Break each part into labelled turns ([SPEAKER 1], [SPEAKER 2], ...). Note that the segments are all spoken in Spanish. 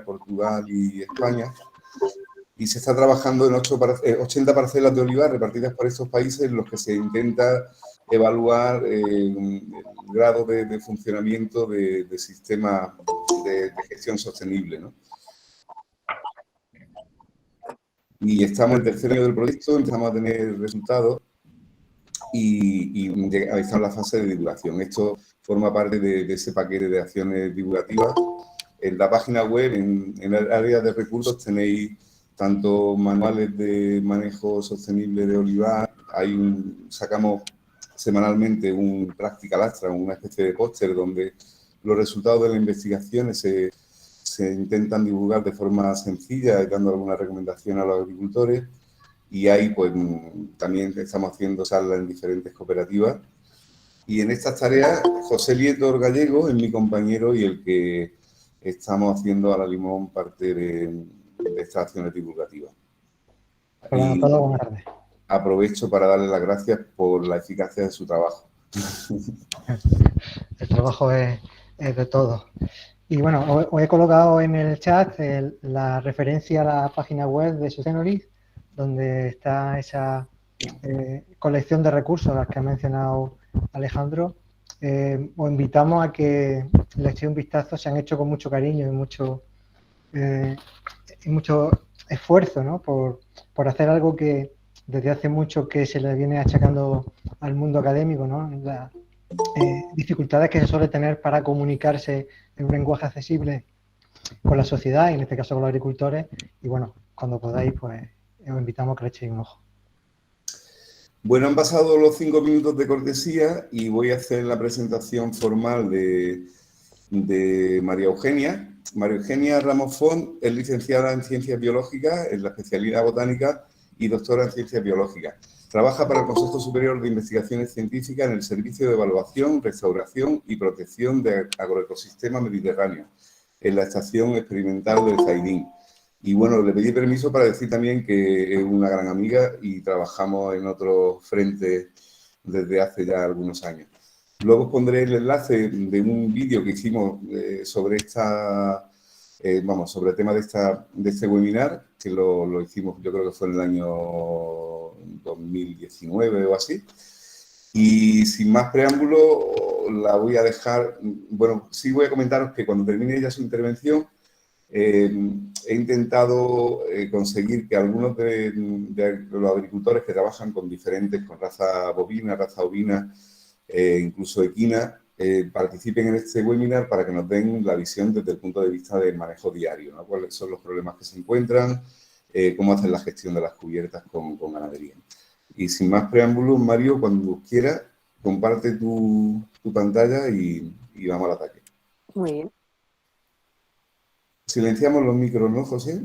[SPEAKER 1] Portugal y España. Y se está trabajando en 80 parcelas de olivar repartidas por estos países en los que se intenta evaluar el grado de funcionamiento de sistemas de gestión sostenible, ¿no? Y estamos en el tercer año del proyecto, empezamos a tener resultados y está en la fase de divulgación. Esto forma parte de ese paquete de acciones divulgativas. En la página web, en el área de recursos, tenéis tanto manuales de manejo sostenible de olivar, sacamos semanalmente un Practical Astra, una especie de póster donde los resultados de las investigaciones se intentan divulgar de forma sencilla, dando alguna recomendación a los agricultores. Y ahí pues también estamos haciendo charlas en diferentes cooperativas. Y en estas tareas, José Lietor Gallego es mi compañero y el que estamos haciendo ahora mismo parte de estas acciones divulgativas.
[SPEAKER 2] Hola, Pablo, buenas tardes.
[SPEAKER 1] Aprovecho para darle las gracias por la eficacia de su trabajo.
[SPEAKER 2] El trabajo es de todos. Y bueno, os he colocado en el chat la referencia a la página web de Sustainalytics, donde está esa colección de recursos a las que ha mencionado Alejandro. Os invitamos a que le echéis un vistazo. Se han hecho con mucho cariño y mucho esfuerzo, ¿no? por hacer algo que desde hace mucho que se le viene achacando al mundo académico, ¿no? Las dificultades que se suele tener para comunicarse en un lenguaje accesible con la sociedad y en este caso con los agricultores. Y bueno, cuando podáis, pues os invitamos a que le echéis un ojo.
[SPEAKER 1] Bueno, han pasado los 5 minutos de cortesía y voy a hacer la presentación formal de María Eugenia. María Eugenia Ramos Font es licenciada en Ciencias Biológicas, en la especialidad botánica y doctora en Ciencias Biológicas. Trabaja para el Consejo Superior de Investigaciones Científicas en el Servicio de Evaluación, Restauración y Protección de Agroecosistema Mediterráneo, en la Estación Experimental del Zaidín. Y bueno, le pedí permiso para decir también que es una gran amiga y trabajamos en otros frentes desde hace ya algunos años. Luego os pondré el enlace de un vídeo que hicimos sobre sobre el tema de este webinar, que lo hicimos, yo creo que fue en el año 2019 o así. Y sin más preámbulo, la voy a dejar. Bueno, sí voy a comentaros que cuando termine ella su intervención, he intentado conseguir que algunos de los agricultores que trabajan con raza bovina, raza ovina, incluso equina, participen en este webinar para que nos den la visión desde el punto de vista del manejo diario, ¿no? Cuáles son los problemas que se encuentran, cómo hacen la gestión de las cubiertas con ganadería. Y sin más preámbulos, Mario, cuando quieras, comparte tu pantalla y vamos al ataque.
[SPEAKER 3] Muy bien.
[SPEAKER 1] Silenciamos los micros, ¿no, José?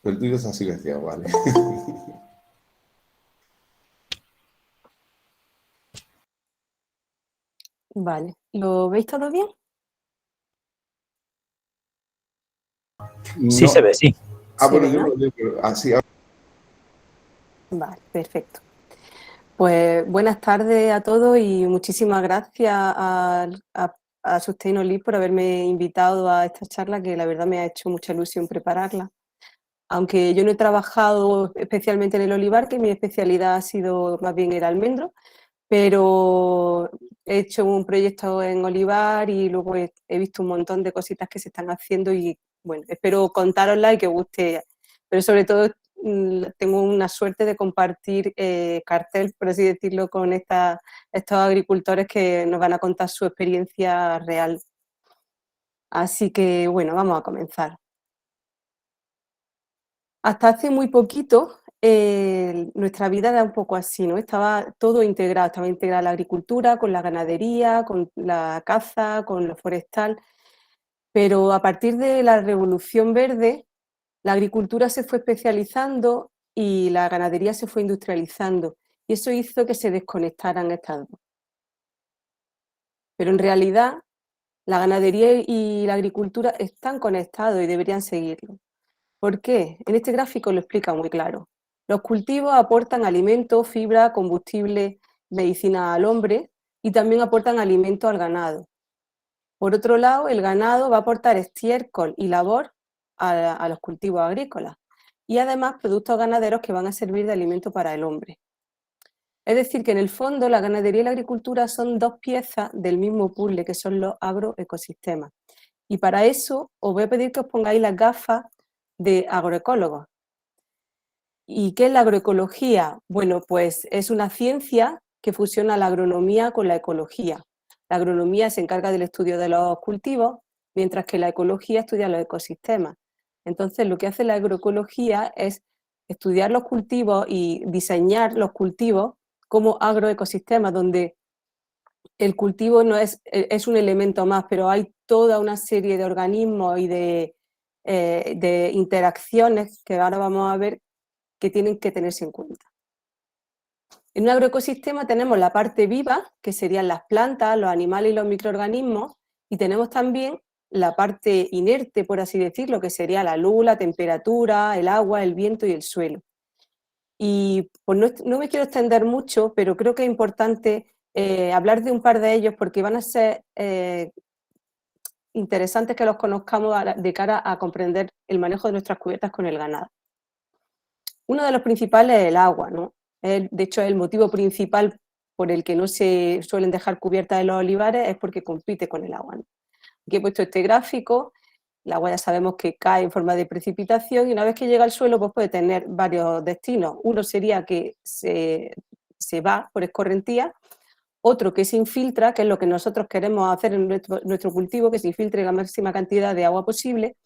[SPEAKER 1] El tuyo está silenciado, vale.
[SPEAKER 3] Vale. ¿Lo veis todo bien?
[SPEAKER 4] Sí, se ve, sí.
[SPEAKER 1] Bueno, yo lo veo, pero así.
[SPEAKER 3] Vale, perfecto. Pues buenas tardes a todos y muchísimas gracias a Sustainalytics por haberme invitado a esta charla, que la verdad me ha hecho mucha ilusión prepararla. Aunque yo no he trabajado especialmente en el olivar, que mi especialidad ha sido más bien el almendro, pero he hecho un proyecto en olivar y luego he visto un montón de cositas que se están haciendo y bueno, espero contárosla y que os guste. Pero sobre todo tengo una suerte de compartir cartel, por así decirlo, con estos agricultores que nos van a contar su experiencia real. Así que bueno, vamos a comenzar. Hasta hace muy poquito nuestra vida era un poco así, ¿no? Estaba todo integrado, estaba integrada la agricultura con la ganadería, con la caza, con lo forestal, pero a partir de la Revolución Verde, la agricultura se fue especializando y la ganadería se fue industrializando y eso hizo que se desconectaran estas dos. Pero en realidad la ganadería y la agricultura están conectados y deberían seguirlo. ¿Por qué? En este gráfico lo explica muy claro. Los cultivos aportan alimento, fibra, combustible, medicina al hombre y también aportan alimento al ganado. Por otro lado, el ganado va a aportar estiércol y labor a los cultivos agrícolas y además productos ganaderos que van a servir de alimento para el hombre. Es decir, que en el fondo la ganadería y la agricultura son dos piezas del mismo puzzle, que son los agroecosistemas. Y para eso os voy a pedir que os pongáis las gafas de agroecólogos. ¿Y qué es la agroecología? Bueno, pues es una ciencia que fusiona la agronomía con la ecología. La agronomía se encarga del estudio de los cultivos, mientras que la ecología estudia los ecosistemas. Entonces, lo que hace la agroecología es estudiar los cultivos y diseñar los cultivos como agroecosistemas, donde el cultivo no es un elemento más, pero hay toda una serie de organismos y de interacciones que ahora vamos a ver que tienen que tenerse en cuenta. En un agroecosistema tenemos la parte viva, que serían las plantas, los animales y los microorganismos, y tenemos también la parte inerte, por así decirlo, que sería la luz, la temperatura, el agua, el viento y el suelo. Y pues no me quiero extender mucho, pero creo que es importante hablar de un par de ellos porque van a ser interesantes que los conozcamos de cara a comprender el manejo de nuestras cubiertas con el ganado. Uno de los principales es el agua, ¿no? De hecho, el motivo principal por el que no se suelen dejar cubiertas de los olivares es porque compite con el agua, ¿no? Aquí he puesto este gráfico. El agua ya sabemos que cae en forma de precipitación y una vez que llega al suelo pues puede tener varios destinos. Uno sería que se va por escorrentía, otro que se infiltra, que es lo que nosotros queremos hacer en nuestro cultivo, que se infiltre la máxima cantidad de agua posible,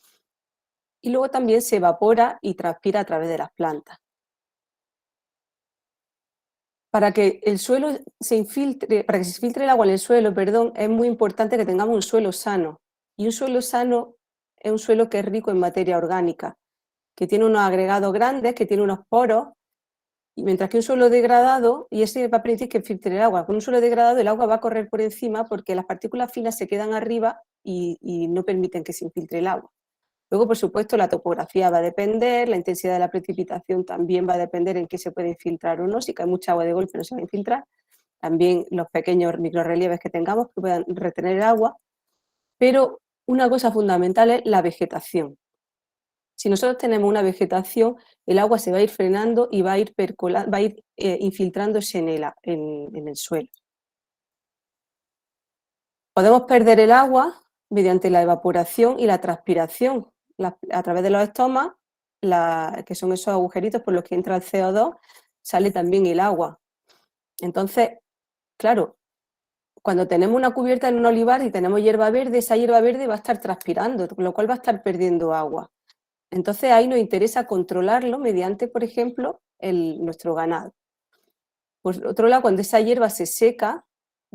[SPEAKER 3] y luego también se evapora y transpira a través de las plantas. Para que se infiltre el agua en el suelo, es muy importante que tengamos un suelo sano. Y un suelo sano es un suelo que es rico en materia orgánica, que tiene unos agregados grandes, que tiene unos poros, y mientras que un suelo degradado, y ese va a permitir que filtre el agua, con un suelo degradado el agua va a correr por encima porque las partículas finas se quedan arriba y no permiten que se infiltre el agua. Luego, por supuesto, la topografía va a depender, la intensidad de la precipitación también va a depender en qué se puede infiltrar o no. Si cae mucha agua de golpe no se va a infiltrar. También los pequeños microrrelieves que tengamos que puedan retener el agua. Pero una cosa fundamental es la vegetación. Si nosotros tenemos una vegetación, el agua se va a ir frenando y va a ir infiltrándose en el suelo. Podemos perder el agua mediante la evaporación y la transpiración. A través de los estomas, que son esos agujeritos por los que entra el CO2, sale también el agua. Entonces, claro, cuando tenemos una cubierta en un olivar y tenemos hierba verde, esa hierba verde va a estar transpirando, con lo cual va a estar perdiendo agua. Entonces ahí nos interesa controlarlo mediante, por ejemplo, nuestro ganado. Por otro lado, cuando esa hierba se seca,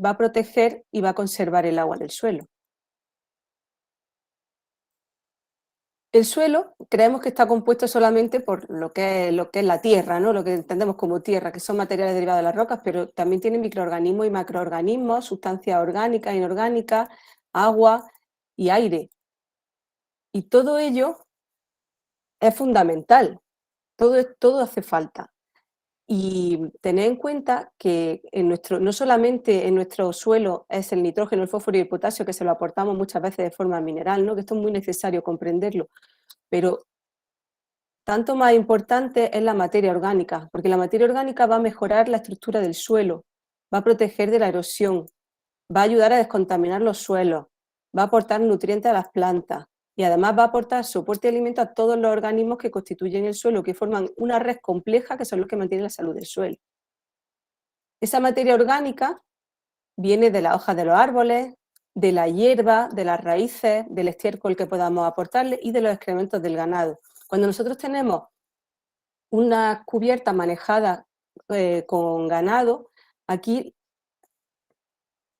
[SPEAKER 3] va a proteger y va a conservar el agua del suelo. El suelo creemos que está compuesto solamente por lo que es la tierra, ¿no? Lo que entendemos como tierra, que son materiales derivados de las rocas, pero también tiene microorganismos y macroorganismos, sustancias orgánicas, inorgánicas, agua y aire. Y todo ello es fundamental, todo hace falta. Y tened en cuenta que no solamente en nuestro suelo es el nitrógeno, el fósforo y el potasio, que se lo aportamos muchas veces de forma mineral, ¿no? Que esto es muy necesario comprenderlo, pero tanto más importante es la materia orgánica, porque la materia orgánica va a mejorar la estructura del suelo, va a proteger de la erosión, va a ayudar a descontaminar los suelos, va a aportar nutrientes a las plantas y además va a aportar soporte y alimento a todos los organismos que constituyen el suelo, que forman una red compleja que son los que mantienen la salud del suelo. Esa materia orgánica viene de las hojas de los árboles, de la hierba, de las raíces, del estiércol que podamos aportarle y de los excrementos del ganado. Cuando nosotros tenemos una cubierta manejada con ganado, aquí,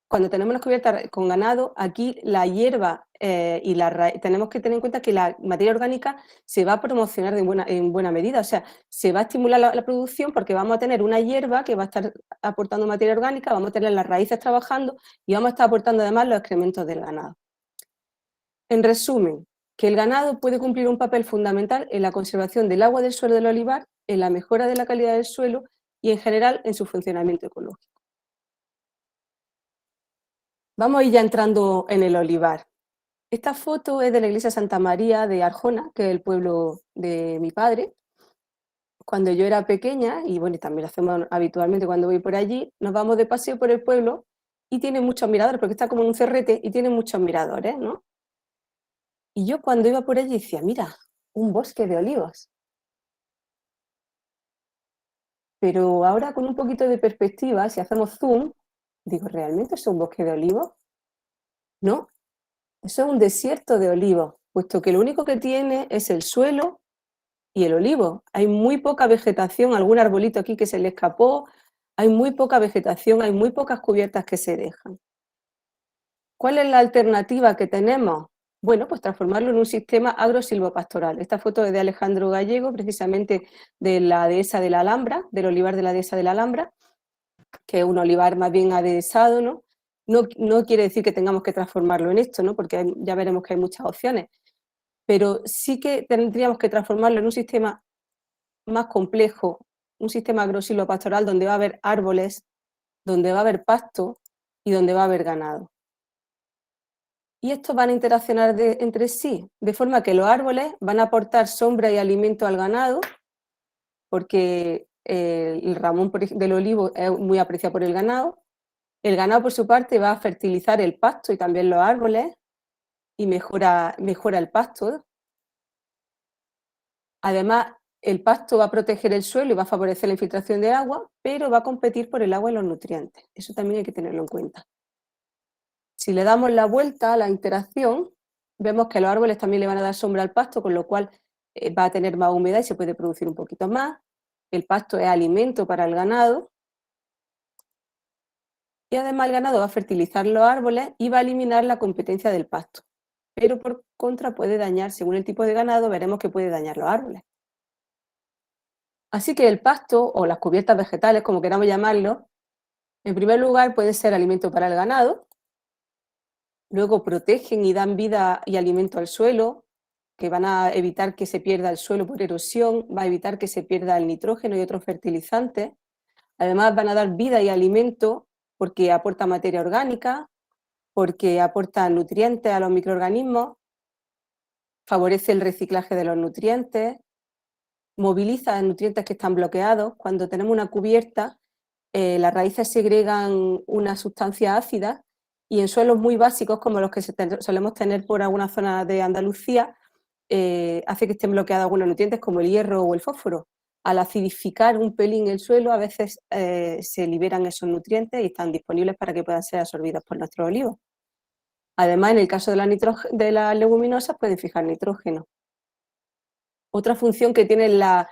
[SPEAKER 3] cuando tenemos una cubierta con ganado, aquí la hierba y tenemos que tener en cuenta que la materia orgánica se va a promocionar en buena medida, o sea, se va a estimular la producción porque vamos a tener una hierba que va a estar aportando materia orgánica, vamos a tener las raíces trabajando y vamos a estar aportando además los excrementos del ganado. En resumen, que el ganado puede cumplir un papel fundamental en la conservación del agua del suelo del olivar, en la mejora de la calidad del suelo y en general en su funcionamiento ecológico. Vamos a ir ya entrando en el olivar. Esta foto es de la iglesia Santa María de Arjona, que es el pueblo de mi padre. Cuando yo era pequeña, y bueno, también lo hacemos habitualmente cuando voy por allí, nos vamos de paseo por el pueblo y tiene muchos miradores, porque está como en un cerrete y tiene muchos miradores, ¿no? Y yo cuando iba por allí decía, mira, un bosque de olivos. Pero ahora con un poquito de perspectiva, si hacemos zoom, digo, ¿realmente es un bosque de olivos? No, eso es un desierto de olivos, puesto que lo único que tiene es el suelo y el olivo. Hay muy poca vegetación, algún arbolito aquí que se le escapó, hay muy poca vegetación, hay muy pocas cubiertas que se dejan. ¿Cuál es la alternativa que tenemos? Bueno, pues transformarlo en un sistema agrosilvopastoral. Esta foto es de Alejandro Gallego, precisamente de la dehesa de la Alhambra, del olivar de la dehesa de la Alhambra, que es un olivar más bien adhesado, ¿no? No quiere decir que tengamos que transformarlo en esto, ¿no? Porque ya veremos que hay muchas opciones, pero sí que tendríamos que transformarlo en un sistema más complejo, un sistema agrosilvopastoral donde va a haber árboles, donde va a haber pasto y donde va a haber ganado. Y estos van a interaccionar entre sí, de forma que los árboles van a aportar sombra y alimento al ganado, porque el ramón del olivo es muy apreciado por el ganado. El ganado, por su parte, va a fertilizar el pasto y también los árboles y mejora el pasto. Además, el pasto va a proteger el suelo y va a favorecer la infiltración de agua, pero va a competir por el agua y los nutrientes. Eso también hay que tenerlo en cuenta. Si le damos la vuelta a la interacción, vemos que los árboles también le van a dar sombra al pasto, con lo cual va a tener más humedad y se puede producir un poquito más. El pasto es alimento para el ganado. Y además el ganado va a fertilizar los árboles y va a eliminar la competencia del pasto. Pero por contra puede dañar, según el tipo de ganado, veremos que puede dañar los árboles. Así que el pasto, o las cubiertas vegetales, como queramos llamarlo, en primer lugar puede ser alimento para el ganado, luego protegen y dan vida y alimento al suelo, que van a evitar que se pierda el suelo por erosión, va a evitar que se pierda el nitrógeno y otros fertilizantes. Además van a dar vida y alimento porque aporta materia orgánica, porque aporta nutrientes a los microorganismos, favorece el reciclaje de los nutrientes, moviliza nutrientes que están bloqueados. Cuando tenemos una cubierta, las raíces segregan una sustancia ácida y en suelos muy básicos como los que solemos tener por alguna zona de Andalucía, hace que estén bloqueados algunos nutrientes como el hierro o el fósforo. Al acidificar un pelín el suelo, a veces se liberan esos nutrientes y están disponibles para que puedan ser absorbidos por nuestros olivos. Además, en el caso de las leguminosas, pueden fijar nitrógeno. Otra función que tienen las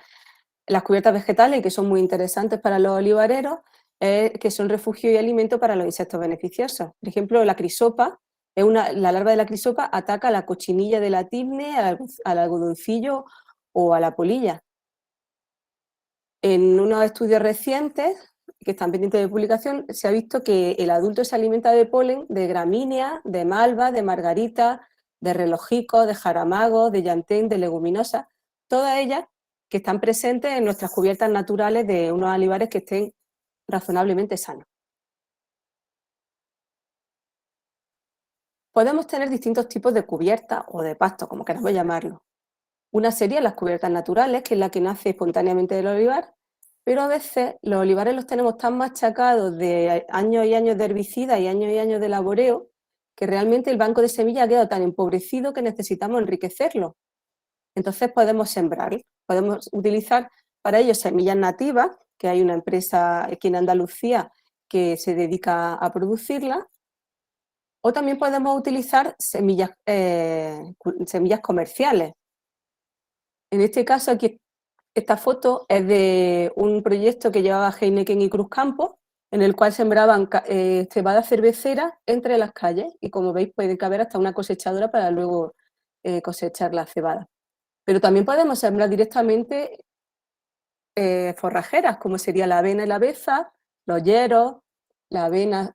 [SPEAKER 3] cubiertas vegetales y que son muy interesantes para los olivareros es que son refugio y alimento para los insectos beneficiosos. Por ejemplo, la crisopa, la larva de la crisopa ataca a la cochinilla de la tizne, al algodoncillo o a la polilla. En unos estudios recientes, que están pendientes de publicación, se ha visto que el adulto se alimenta de polen de gramínea, de malva, de margarita, de relojico, de jaramago, de llantén, de leguminosas, todas ellas que están presentes en nuestras cubiertas naturales de unos olivares que estén razonablemente sanos. Podemos tener distintos tipos de cubiertas o de pasto, como queramos llamarlo. Una sería las cubiertas naturales, que es la que nace espontáneamente del olivar, pero a veces los olivares los tenemos tan machacados de años y años de herbicidas y años de laboreo, que realmente el banco de semillas ha quedado tan empobrecido que necesitamos enriquecerlo. Entonces podemos sembrar, podemos utilizar para ello semillas nativas, que hay una empresa aquí en Andalucía que se dedica a producirlas, o también podemos utilizar semillas comerciales. En este caso, aquí esta foto es de un proyecto que llevaba Heineken y Cruzcampo, en el cual sembraban cebada cervecera entre las calles y, como veis, puede caber hasta una cosechadora para luego cosechar la cebada. Pero también podemos sembrar directamente forrajeras, como sería la avena y la aveza, los yeros, la avena,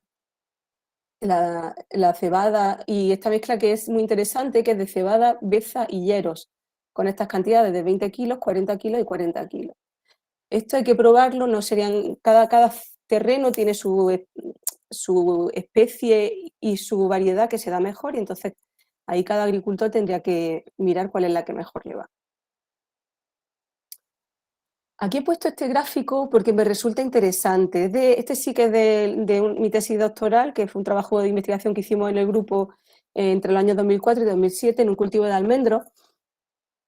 [SPEAKER 3] la cebada y esta mezcla que es muy interesante, que es de cebada, beza y yeros, con estas cantidades de 20 kilos, 40 kilos y 40 kilos. Esto hay que probarlo, no serían, cada terreno tiene su su especie y su variedad que se da mejor, y entonces ahí cada agricultor tendría que mirar cuál es la que mejor le va. Aquí he puesto este gráfico porque me resulta interesante. Este sí que es de mi tesis doctoral, que fue un trabajo de investigación que hicimos en el grupo entre los años 2004 y 2007 en un cultivo de almendros.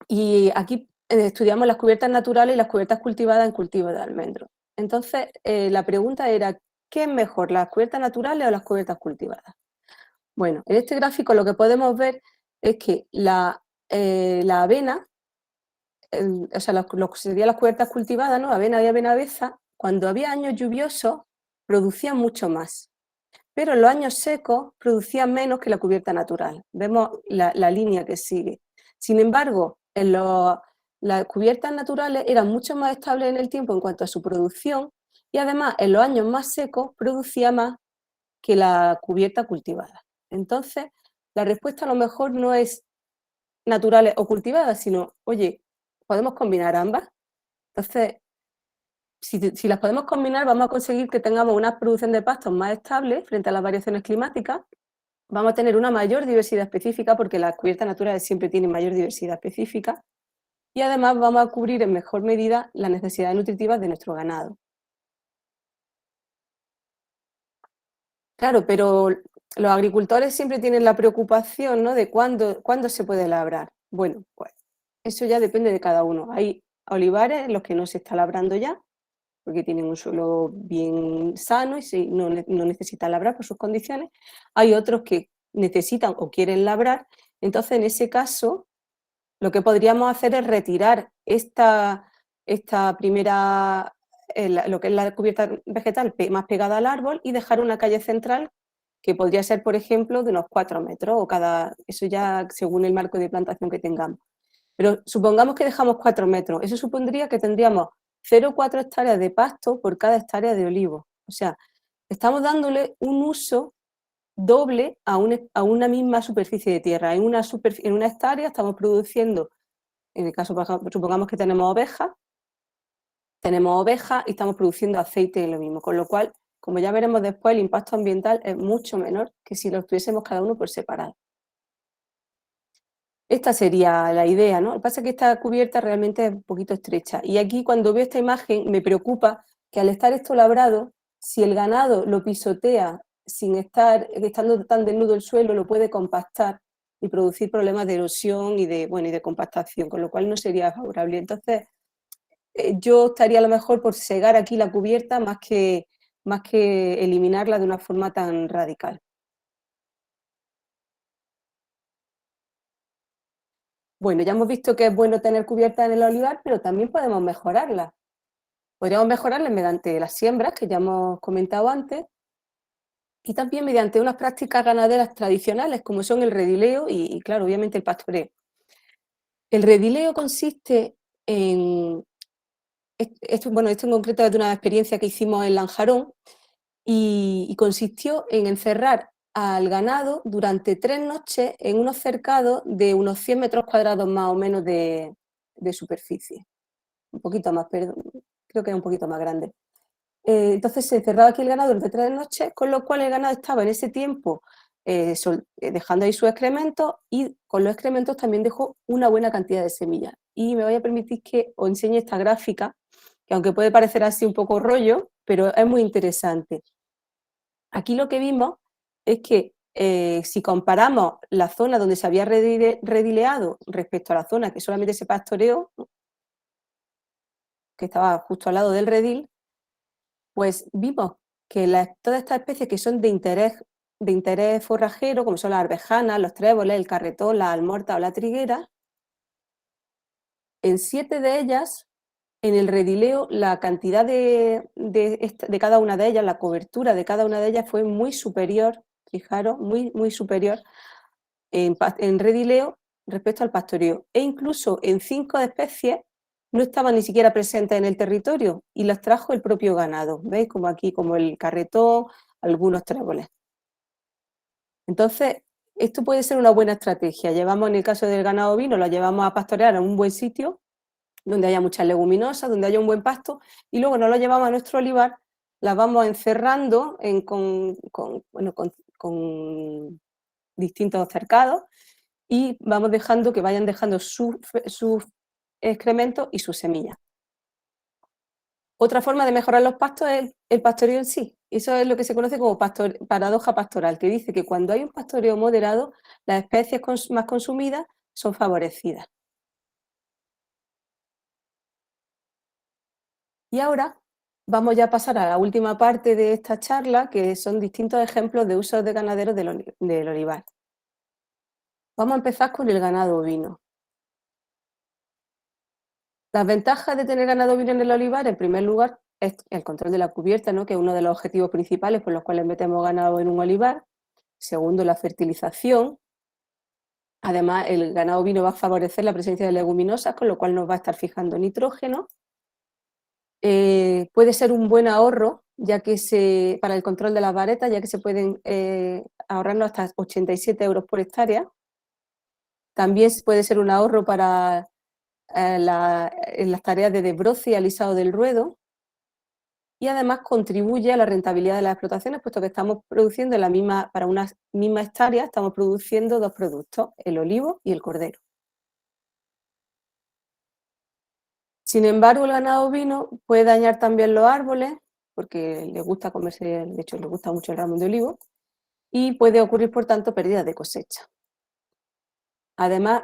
[SPEAKER 3] Y aquí estudiamos las cubiertas naturales y las cubiertas cultivadas en cultivos de almendros. Entonces, la pregunta era, ¿qué es mejor, las cubiertas naturales o las cubiertas cultivadas? Bueno, en este gráfico lo que podemos ver es que la avena, o sea, lo que serían las cubiertas cultivadas, ¿no? Avena y avenabeza, cuando había años lluviosos, producían mucho más. Pero en los años secos producían menos que la cubierta natural. Vemos la línea que sigue. Sin embargo, las cubiertas naturales eran mucho más estables en el tiempo en cuanto a su producción y además en los años más secos producía más que la cubierta cultivada. Entonces, la respuesta a lo mejor no es naturales o cultivadas, sino, oye, ¿podemos combinar ambas? Entonces, si las podemos combinar, vamos a conseguir que tengamos una producción de pastos más estable frente a las variaciones climáticas, vamos a tener una mayor diversidad específica, porque las cubiertas naturales siempre tienen mayor diversidad específica, y además vamos a cubrir en mejor medida las necesidades nutritivas de nuestro ganado. Claro, pero los agricultores siempre tienen la preocupación, ¿no?, de cuándo se puede labrar. Bueno, pues eso ya depende de cada uno. Hay olivares en los que no se está labrando ya, porque tienen un suelo bien sano y no necesitan labrar por sus condiciones. Hay otros que necesitan o quieren labrar. Entonces, en ese caso, lo que podríamos hacer es retirar esta primera, lo que es la cubierta vegetal más pegada al árbol, y dejar una calle central que podría ser, por ejemplo, de unos 4 metros, eso ya según el marco de plantación que tengamos. Pero supongamos que dejamos 4 metros, eso supondría que tendríamos 0,4 hectáreas de pasto por cada hectárea de olivo. O sea, estamos dándole un uso doble a una misma superficie de tierra. En una hectárea estamos produciendo, en el caso, supongamos que tenemos ovejas y estamos produciendo aceite en lo mismo, con lo cual, como ya veremos después, el impacto ambiental es mucho menor que si lo tuviésemos cada uno por separado. Esta sería la idea, ¿no? Lo que pasa es que esta cubierta realmente es un poquito estrecha. Y aquí, cuando veo esta imagen, me preocupa que al estar esto labrado, si el ganado lo pisotea estando tan desnudo el suelo, lo puede compactar y producir problemas de erosión y de compactación, con lo cual no sería favorable. Entonces, yo estaría a lo mejor por segar aquí la cubierta más que eliminarla de una forma tan radical. Bueno, ya hemos visto que es bueno tener cubierta en el olivar, pero también podemos mejorarla. Podríamos mejorarla mediante las siembras, que ya hemos comentado antes, y también mediante unas prácticas ganaderas tradicionales, como son el redileo y claro, obviamente el pastoreo. El redileo consiste en... Esto en concreto es de una experiencia que hicimos en Lanjarón, y consistió en encerrar al ganado durante 3 noches en unos cercados de unos 100 metros cuadrados más o menos de superficie. Un poquito más, perdón, creo que es un poquito más grande. Entonces se encerraba aquí el ganado durante 3 noches, con lo cual el ganado estaba en ese tiempo dejando ahí sus excrementos, y con los excrementos también dejó una buena cantidad de semillas. Y me voy a permitir que os enseñe esta gráfica, que aunque puede parecer así un poco rollo, pero es muy interesante. Aquí lo que vimos es que si comparamos la zona donde se había redileado respecto a la zona que solamente se pastoreó, que estaba justo al lado del redil, pues vimos que todas estas especies que son de interés forrajero, como son las arvejanas, los tréboles, el carretón, la almorta o la triguera, en 7 de ellas, en el redileo, la cantidad de cada una de ellas, la cobertura de cada una de ellas fue muy superior, fijaros, muy superior en redileo respecto al pastoreo. E incluso en 5 especies no estaban ni siquiera presentes en el territorio y las trajo el propio ganado. ¿Veis? Como aquí, como el carretón, algunos tréboles. Entonces, esto puede ser una buena estrategia. Llevamos, en el caso del ganado ovino, lo llevamos a pastorear a un buen sitio, donde haya muchas leguminosas, donde haya un buen pasto, y luego nos lo llevamos a nuestro olivar las vamos encerrando con distintos cercados y vamos dejando que vayan dejando sus excrementos y sus semillas. Otra forma de mejorar los pastos es el pastoreo en sí. Eso es lo que se conoce como paradoja pastoral, que dice que cuando hay un pastoreo moderado, las especies más consumidas son favorecidas. Y ahora vamos ya a pasar a la última parte de esta charla, que son distintos ejemplos de usos de ganaderos del olivar. Vamos a empezar con el ganado ovino. Las ventajas de tener ganado ovino en el olivar, en primer lugar, es el control de la cubierta, ¿no?, que es uno de los objetivos principales por los cuales metemos ganado en un olivar. Segundo, la fertilización. Además, el ganado ovino va a favorecer la presencia de leguminosas, con lo cual nos va a estar fijando nitrógeno. Puede ser un buen ahorro, ya que para el control de las varetas, ya que se pueden ahorrarnos hasta 87 euros por hectárea. También puede ser un ahorro para en las tareas de desbroce y alisado del ruedo, y además contribuye a la rentabilidad de las explotaciones, puesto que estamos produciendo para una misma hectárea, estamos produciendo dos productos, el olivo y el cordero. Sin embargo, el ganado ovino puede dañar también los árboles, porque le gusta comerse, de hecho le gusta mucho el ramo de olivo, y puede ocurrir, por tanto, pérdidas de cosecha. Además,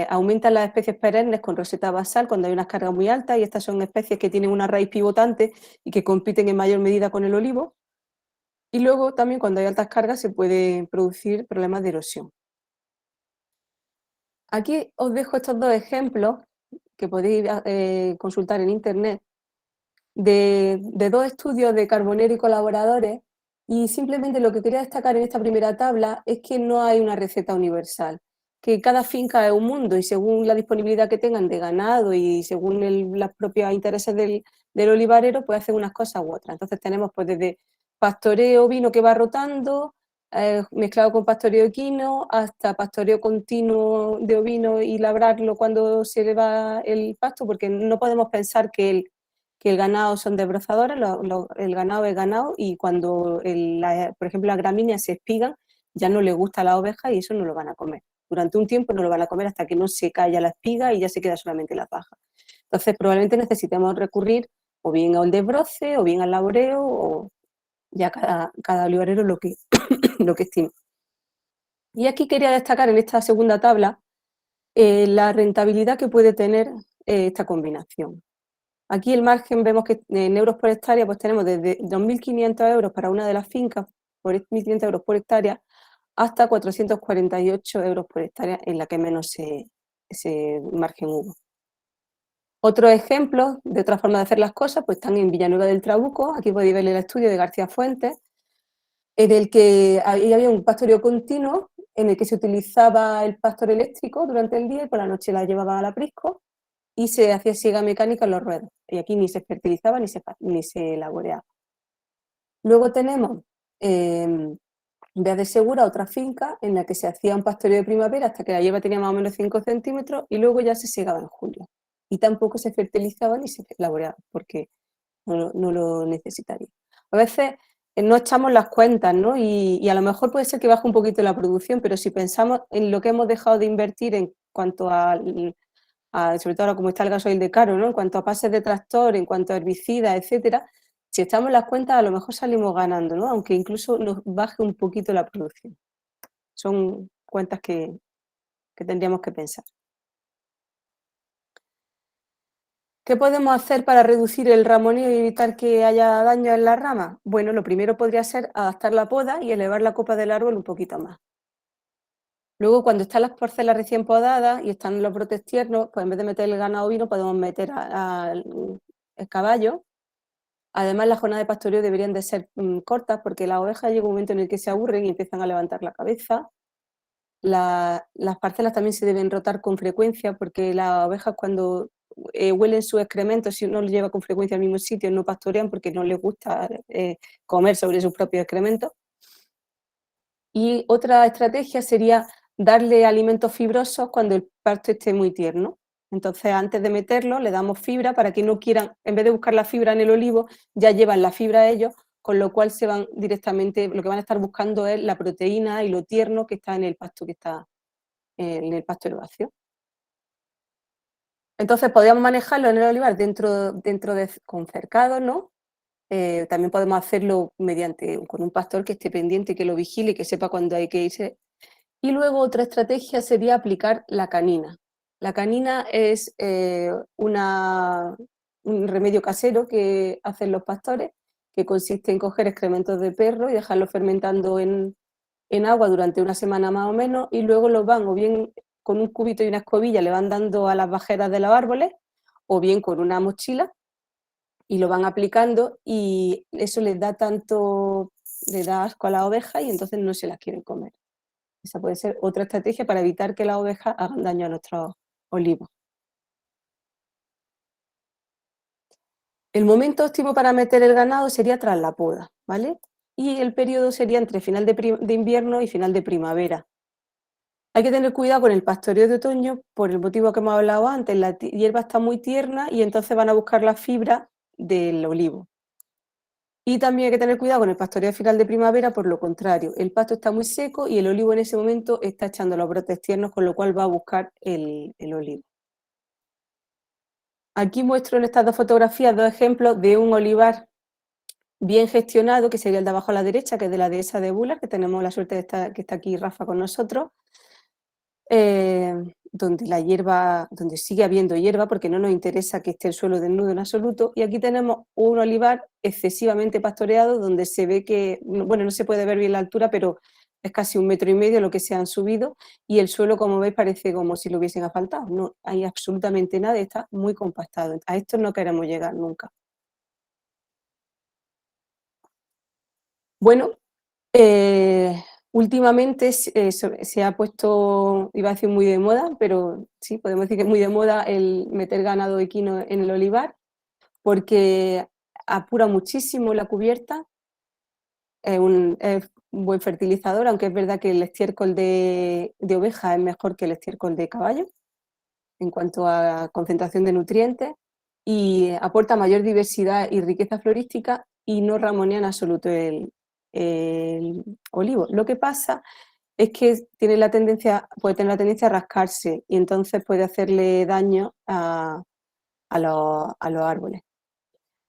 [SPEAKER 3] aumentan las especies perennes con roseta basal cuando hay unas cargas muy altas, y estas son especies que tienen una raíz pivotante y que compiten en mayor medida con el olivo. Y luego también cuando hay altas cargas se pueden producir problemas de erosión. Aquí os dejo estos dos ejemplos que podéis consultar en internet de dos estudios de Carbonero y colaboradores, y simplemente lo que quería destacar en esta primera tabla es que no hay una receta universal, que cada finca es un mundo y según la disponibilidad que tengan de ganado y según los propios intereses del olivarero, pues hacen unas cosas u otras. Entonces tenemos pues desde pastoreo ovino que va rotando, mezclado con pastoreo equino, hasta pastoreo continuo de ovino y labrarlo cuando se le va el pasto, porque no podemos pensar que el ganado son desbrozadores, el ganado es ganado, y cuando, por ejemplo, las gramíneas se espigan, ya no les gusta a las ovejas y eso no lo van a comer. Durante un tiempo no lo van a comer hasta que no se calla la espiga y ya se queda solamente la paja. Entonces, probablemente necesitemos recurrir o bien al desbroce, o bien al laboreo, o ya cada olivarero lo que, lo que estime. Y aquí quería destacar en esta segunda tabla la rentabilidad que puede tener esta combinación. Aquí el margen vemos que en euros por hectárea pues tenemos desde 2.500 euros para una de las fincas, por 1.500 euros por hectárea, hasta 448 euros por hectárea en la que menos ese margen hubo. Otros ejemplos de otra forma de hacer las cosas pues están en Villanueva del Trabuco. Aquí podéis ver el estudio de García Fuentes, en el que había un pastoreo continuo en el que se utilizaba el pastor eléctrico durante el día y por la noche la llevaban al aprisco y se hacía siega mecánica en los ruedos. Y aquí ni se fertilizaba ni se laboreaba. Luego tenemos Vea de Segura, otra finca en la que se hacía un pastoreo de primavera hasta que la hierba tenía más o menos 5 centímetros y luego ya se segaba en julio. Y tampoco se fertilizaba ni se laboreaba porque no lo necesitaría. A veces no echamos las cuentas, ¿no? Y a lo mejor puede ser que baje un poquito la producción, pero si pensamos en lo que hemos dejado de invertir en cuanto sobre todo ahora como está el gasoil de caro, ¿no?, en cuanto a pases de tractor, en cuanto a herbicidas, etcétera, si echamos las cuentas a lo mejor salimos ganando, ¿no?, aunque incluso nos baje un poquito la producción. Son cuentas que tendríamos que pensar. ¿Qué podemos hacer para reducir el ramoneo y evitar que haya daño en las ramas? Bueno, lo primero podría ser adaptar la poda y elevar la copa del árbol un poquito más. Luego, cuando están las parcelas recién podadas y están los brotes tiernos, pues en vez de meter el ganado ovino podemos meter el caballo. Además, las jornadas de pastoreo deberían de ser cortas porque las ovejas llega un momento en el que se aburren y empiezan a levantar la cabeza. Las parcelas también se deben rotar con frecuencia porque las ovejas cuando huelen sus excrementos, si uno los lleva con frecuencia al mismo sitio, no pastorean porque no les gusta comer sobre sus propios excrementos. Y otra estrategia sería darle alimentos fibrosos cuando el pasto esté muy tierno. Entonces, antes de meterlo, le damos fibra para que no quieran, en vez de buscar la fibra en el olivo, ya llevan la fibra ellos, con lo cual se van directamente, lo que van a estar buscando es la proteína y lo tierno que está en el pasto en el pasto herbáceo. Entonces, podríamos manejarlo en el olivar con cercados, ¿no? También podemos hacerlo con un pastor que esté pendiente, que lo vigile, que sepa cuándo hay que irse. Y luego otra estrategia sería aplicar la canina. La canina es un remedio casero que hacen los pastores, que consiste en coger excrementos de perro y dejarlos fermentando en agua durante una semana más o menos, y luego los van o bien con un cubito y una escobilla le van dando a las bajeras de los árboles, o bien con una mochila, y lo van aplicando, y eso le da asco a la oveja y entonces no se las quieren comer. Esa puede ser otra estrategia para evitar que las ovejas hagan daño a nuestros olivos. El momento óptimo para meter el ganado sería tras la poda, ¿vale? Y el periodo sería entre final de invierno y final de primavera. Hay que tener cuidado con el pastoreo de otoño por el motivo que hemos hablado antes. La hierba está muy tierna y entonces van a buscar la fibra del olivo. Y también hay que tener cuidado con el pastoreo final de primavera, por lo contrario, el pasto está muy seco y el olivo en ese momento está echando los brotes tiernos, con lo cual va a buscar el olivo. Aquí muestro en estas dos fotografías dos ejemplos de un olivar bien gestionado, que sería el de abajo a la derecha, que es de la dehesa de Bular, que tenemos la suerte de que está aquí Rafa con nosotros, donde sigue habiendo hierba, porque no nos interesa que esté el suelo desnudo en absoluto. Y aquí tenemos un olivar excesivamente pastoreado, donde se ve que, bueno, no se puede ver bien la altura, pero es casi 1,5 metros lo que se han subido, y el suelo, como veis, parece como si lo hubiesen asfaltado. No hay absolutamente nada, está muy compactado. A esto no queremos llegar nunca. Bueno, últimamente se ha puesto, iba a decir muy de moda, pero sí, podemos decir que es muy de moda el meter ganado equino en el olivar, porque apura muchísimo la cubierta, es un buen fertilizador, aunque es verdad que el estiércol de oveja es mejor que el estiércol de caballo en cuanto a concentración de nutrientes, y aporta mayor diversidad y riqueza florística, y no ramonea en absoluto el olivo. Lo que pasa es que puede tener la tendencia a rascarse, y entonces puede hacerle daño a los árboles.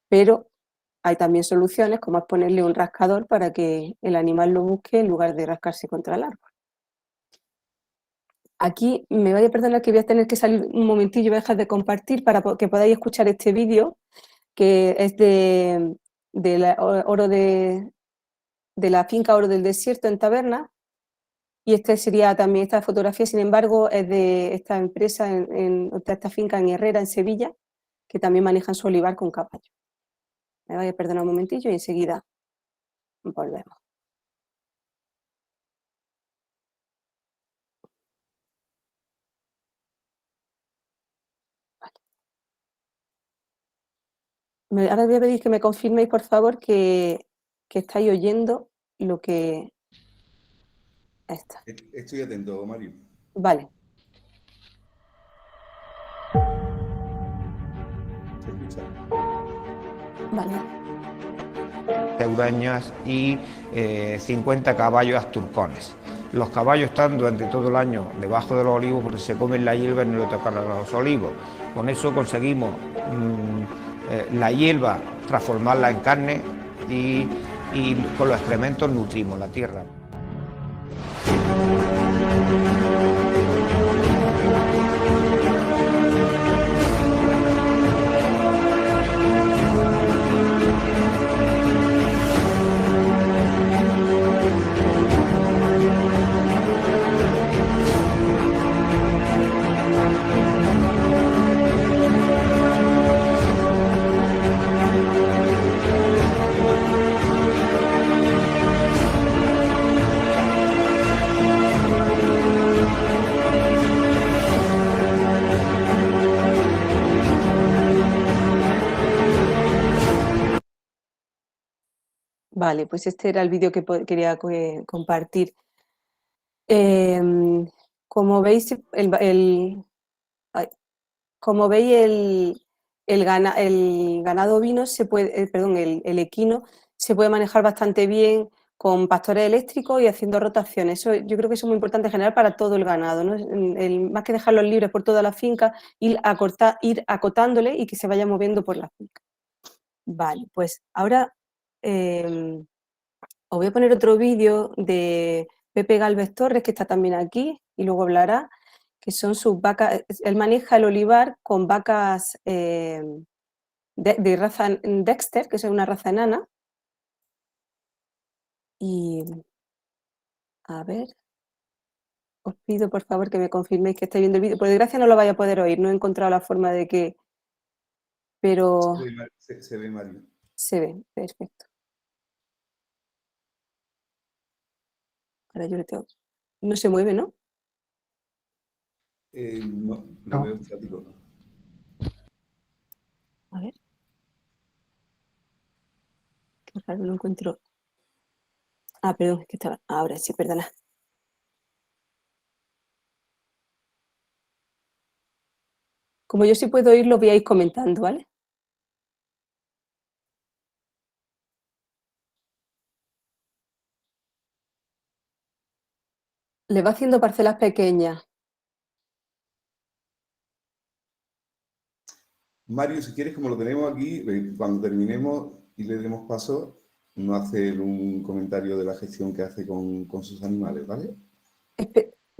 [SPEAKER 3] Pero hay también soluciones, como es ponerle un rascador para que el animal lo busque en lugar de rascarse contra el árbol. Aquí me vaya a perdonar que voy a tener que salir un momentillo, voy a dejar de compartir para que podáis escuchar este vídeo, que es de la finca Oro del Desierto en Taberna. Y esta fotografía, sin embargo, es de esta empresa, de esta finca en Herrera, en Sevilla, que también manejan su olivar con caballo. Me voy a perdonar un momentillo y enseguida volvemos. Ahora voy a pedir que me confirméis, por favor, que estáis oyendo lo que está.
[SPEAKER 1] Estoy atento, Mario.
[SPEAKER 3] Vale.
[SPEAKER 1] ¿Se escucha?
[SPEAKER 3] Vale.
[SPEAKER 4] Teudañas y 50 caballos asturcones. Los caballos están durante todo el año debajo de los olivos porque se comen la hierba y no le tocan a los olivos. Con eso conseguimos la hierba transformarla en carne y con los excrementos nutrimos la tierra.
[SPEAKER 3] Vale, pues este era el vídeo que quería compartir. Como veis, como veis, el ganado ovino se puede, perdón, el equino se puede manejar bastante bien con pastores eléctricos y haciendo rotaciones. Eso, yo creo que eso es muy importante en general para todo el ganado, ¿no? Más que dejarlos libres por toda la finca, ir acotándole y que se vaya moviendo por la finca. Vale, pues ahora os voy a poner otro vídeo de Pepe Gálvez Torres, que está también aquí, y luego hablará, que son sus vacas. Él maneja el olivar con vacas de raza Dexter, que es una raza enana. Y a ver, os pido por favor que me confirméis que estáis viendo el vídeo. Por desgracia no lo vais a poder oír, no he encontrado la forma de que... Pero
[SPEAKER 1] Se ve, Mario.
[SPEAKER 3] se ve, perfecto. Ahora yo le tengo... No se mueve, ¿no?
[SPEAKER 1] No, lo
[SPEAKER 2] No.
[SPEAKER 1] veo estático.
[SPEAKER 3] A ver. Qué raro, no encuentro... Ah, perdón, es que estaba... Ahora sí, perdona. Como yo sí puedo oír, lo veáis comentando, ¿vale? Le va haciendo parcelas pequeñas.
[SPEAKER 1] Mario, si quieres, como lo tenemos aquí, cuando terminemos y le demos paso, no hacer un comentario de la gestión que hace con sus animales, ¿vale?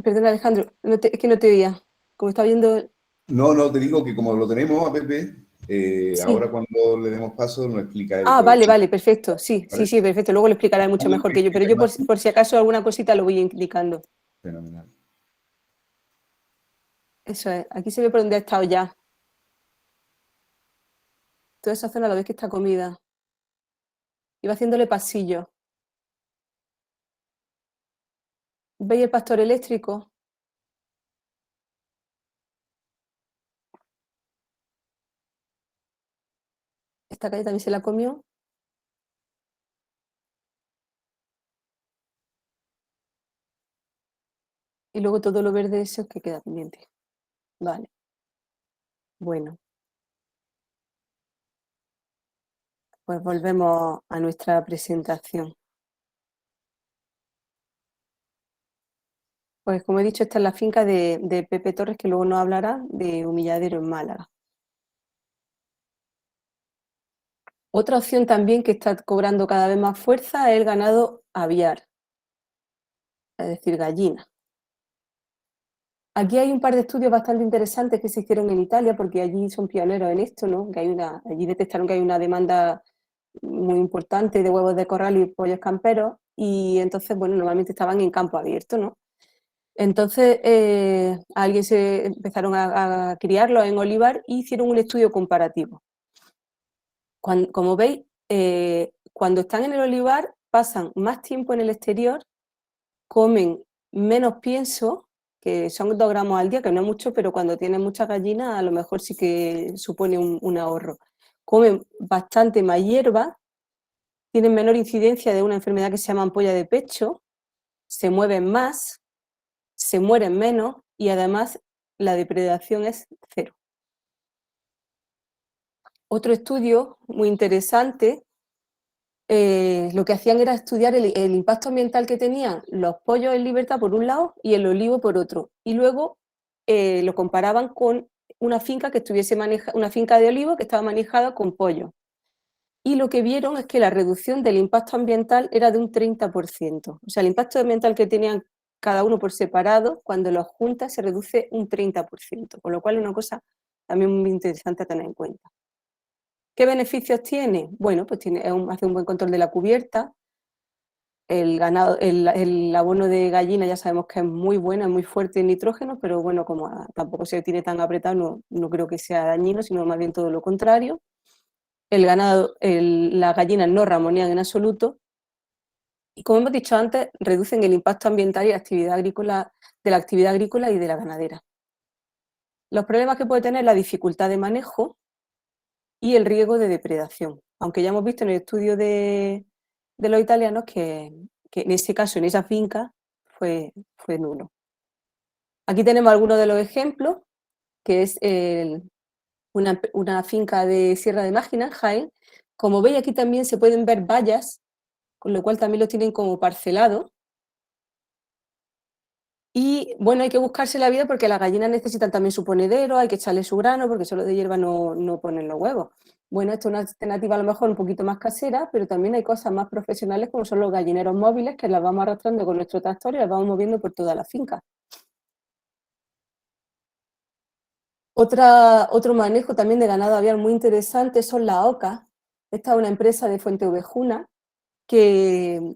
[SPEAKER 3] Perdona, Alejandro, es que no te oía. Como está viendo...
[SPEAKER 1] No, te digo que como lo tenemos a Pepe,
[SPEAKER 3] Sí.
[SPEAKER 1] ahora cuando le demos paso nos explica él.
[SPEAKER 3] Ah, vale, perfecto. Sí,
[SPEAKER 1] ¿Vale?
[SPEAKER 3] sí, perfecto. Luego lo explicará mucho mejor que yo, pero yo por si acaso alguna cosita lo voy indicando.
[SPEAKER 1] Fenomenal.
[SPEAKER 3] Eso es. Aquí se ve por dónde ha estado ya. Toda esa zona la ves que está comida. Iba haciéndole pasillo. ¿Veis el pastor eléctrico? Esta calle también se la comió. Y luego todo lo verde eso que queda pendiente. Vale. Bueno. Pues volvemos a nuestra presentación. Pues como he dicho, esta es la finca de Pepe Torres, que luego nos hablará de Humilladero en Málaga. Otra opción también que está cobrando cada vez más fuerza es el ganado aviar, es decir, gallina. Aquí hay un par de estudios bastante interesantes que se hicieron en Italia, porque allí son pioneros en esto, ¿no? Que allí detectaron que hay una demanda muy importante de huevos de corral y pollos camperos, y entonces, bueno, normalmente estaban en campo abierto, ¿no? Entonces, alguien se empezaron a criarlos en olivar y hicieron un estudio comparativo. Como veis, cuando están en el olivar, pasan más tiempo en el exterior, comen menos pienso, que son 2 gramos al día, que no es mucho, pero cuando tienen muchas gallinas a lo mejor sí que supone un ahorro. Comen bastante más hierba, tienen menor incidencia de una enfermedad que se llama ampolla de pecho, se mueven más, se mueren menos y además la depredación es 0. Otro estudio muy interesante, lo que hacían era estudiar el impacto ambiental que tenían los pollos en libertad por un lado y el olivo por otro. Y luego lo comparaban con una finca que estuviese una finca de olivo que estaba manejada con pollo. Y lo que vieron es que la reducción del impacto ambiental era de un 30%. O sea, el impacto ambiental que tenían cada uno por separado, cuando los juntas se reduce un 30%, con lo cual es una cosa también muy interesante a tener en cuenta. ¿Qué beneficios tiene? Bueno, pues hace un buen control de la cubierta. El abono de gallina ya sabemos que es muy bueno, es muy fuerte en nitrógeno, pero bueno, como tampoco se tiene tan apretado, no creo que sea dañino, sino más bien todo lo contrario. Las gallinas no ramonean en absoluto. Y como hemos dicho antes, reducen el impacto ambiental y de la actividad agrícola y de la ganadera. Los problemas que puede tener la dificultad de manejo y el riesgo de depredación. Aunque ya hemos visto en el estudio de los italianos que en ese caso, en esa finca, fue nulo. Aquí tenemos algunos de los ejemplos, que es una finca de Sierra de Mágina, Jaén. Como veis, aquí también se pueden ver vallas, con lo cual también lo tienen como parcelado. Y bueno, hay que buscarse la vida porque las gallinas necesitan también su ponedero, hay que echarle su grano porque solo de hierba no ponen los huevos. Bueno, esto es una alternativa a lo mejor un poquito más casera, pero también hay cosas más profesionales como son los gallineros móviles, que las vamos arrastrando con nuestro tractor y las vamos moviendo por toda la finca. Otro manejo también de ganado aviar muy interesante son las ocas. Esta es una empresa de Fuenteovejuna que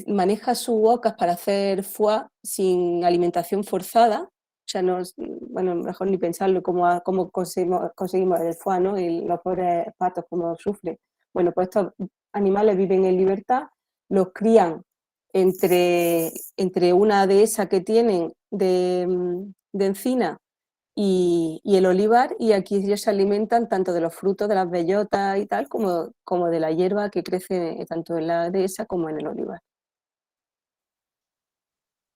[SPEAKER 3] maneja sus ocas para hacer foie sin alimentación forzada. O sea, bueno, mejor ni pensarlo cómo conseguimos el foie, ¿no? Y los pobres patos, cómo sufren. Bueno, pues estos animales viven en libertad, los crían entre una dehesa que tienen de encina y el olivar, y aquí ellos se alimentan tanto de los frutos de las bellotas y tal, como de la hierba que crece tanto en la dehesa como en el olivar.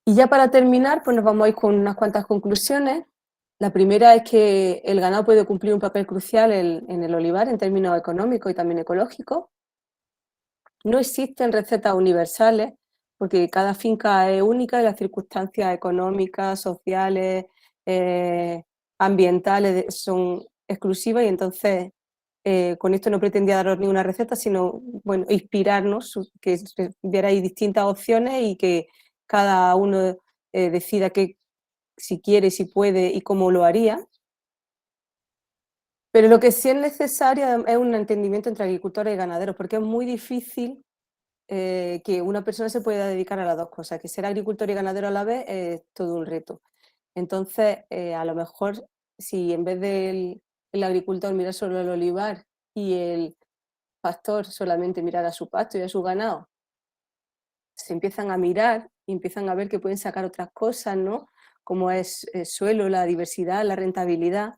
[SPEAKER 3] Y ya para terminar, pues nos vamos a ir con unas cuantas conclusiones. La primera es que el ganado puede cumplir un papel crucial en el olivar en términos económicos y también ecológicos. No existen recetas universales porque cada finca es única y las circunstancias económicas, sociales, ambientales son exclusivas, y entonces con esto no pretendía daros ninguna receta, sino bueno, inspirarnos, que vierais distintas opciones y que cada uno decida si quiere, si puede y cómo lo haría. Pero lo que sí es necesario es un entendimiento entre agricultores y ganaderos, porque es muy difícil que una persona se pueda dedicar a las dos cosas, que ser agricultor y ganadero a la vez es todo un reto. Entonces, a lo mejor, si en vez del agricultor mirar solo el olivar y el pastor solamente mirar a su pasto y a su ganado, se empiezan a mirar y empiezan a ver que pueden sacar otras cosas, ¿no? Como es el suelo, la diversidad, la rentabilidad.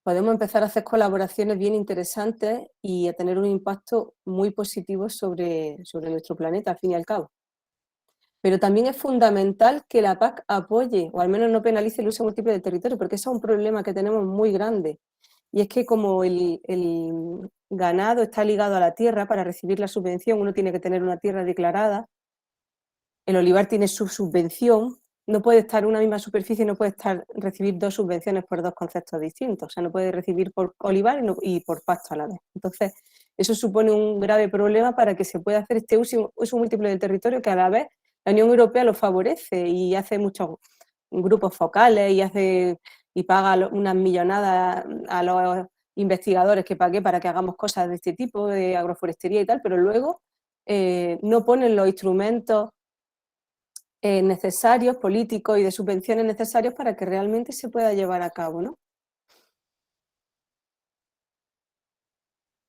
[SPEAKER 3] Podemos empezar a hacer colaboraciones bien interesantes y a tener un impacto muy positivo sobre nuestro planeta, al fin y al cabo. Pero también es fundamental que la PAC apoye, o al menos no penalice el uso múltiple del territorio, porque eso es un problema que tenemos muy grande. Y es que como el ganado está ligado a la tierra, para recibir la subvención uno tiene que tener una tierra declarada, el olivar tiene su subvención, no puede estar en una misma superficie, no puede recibir dos subvenciones por dos conceptos distintos, o sea, no puede recibir por olivar y por pasto a la vez. Entonces, eso supone un grave problema para que se pueda hacer este uso múltiple del territorio, que a la vez la Unión Europea lo favorece y hace muchos grupos focales y paga unas millonadas a los investigadores que pagué para que hagamos cosas de este tipo, de agroforestería y tal, pero luego no ponen los instrumentos necesarios, políticos y de subvenciones necesarios para que realmente se pueda llevar a cabo, ¿no?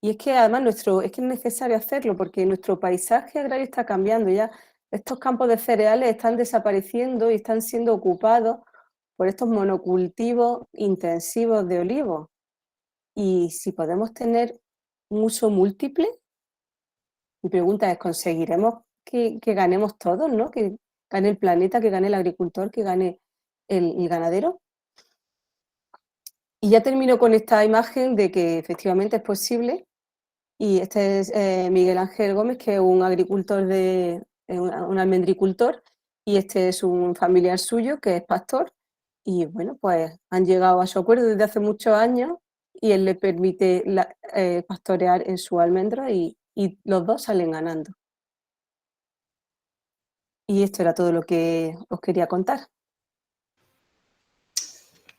[SPEAKER 3] Y es que además es que es necesario hacerlo porque nuestro paisaje agrario está cambiando ya. Estos campos de cereales están desapareciendo y están siendo ocupados por estos monocultivos intensivos de olivos. Y si podemos tener un uso múltiple, mi pregunta es, ¿conseguiremos que ganemos todos, ¿no? Que gane el planeta, que gane el agricultor, que gane el ganadero? Y ya termino con esta imagen de que efectivamente es posible. Y este es Miguel Ángel Gómez, que es un agricultor, un almendricultor, y este es un familiar suyo, que es pastor. Y bueno, pues han llegado a su acuerdo desde hace muchos años y él le permite pastorear en su almendra y los dos salen ganando. Y esto era todo lo que os quería contar.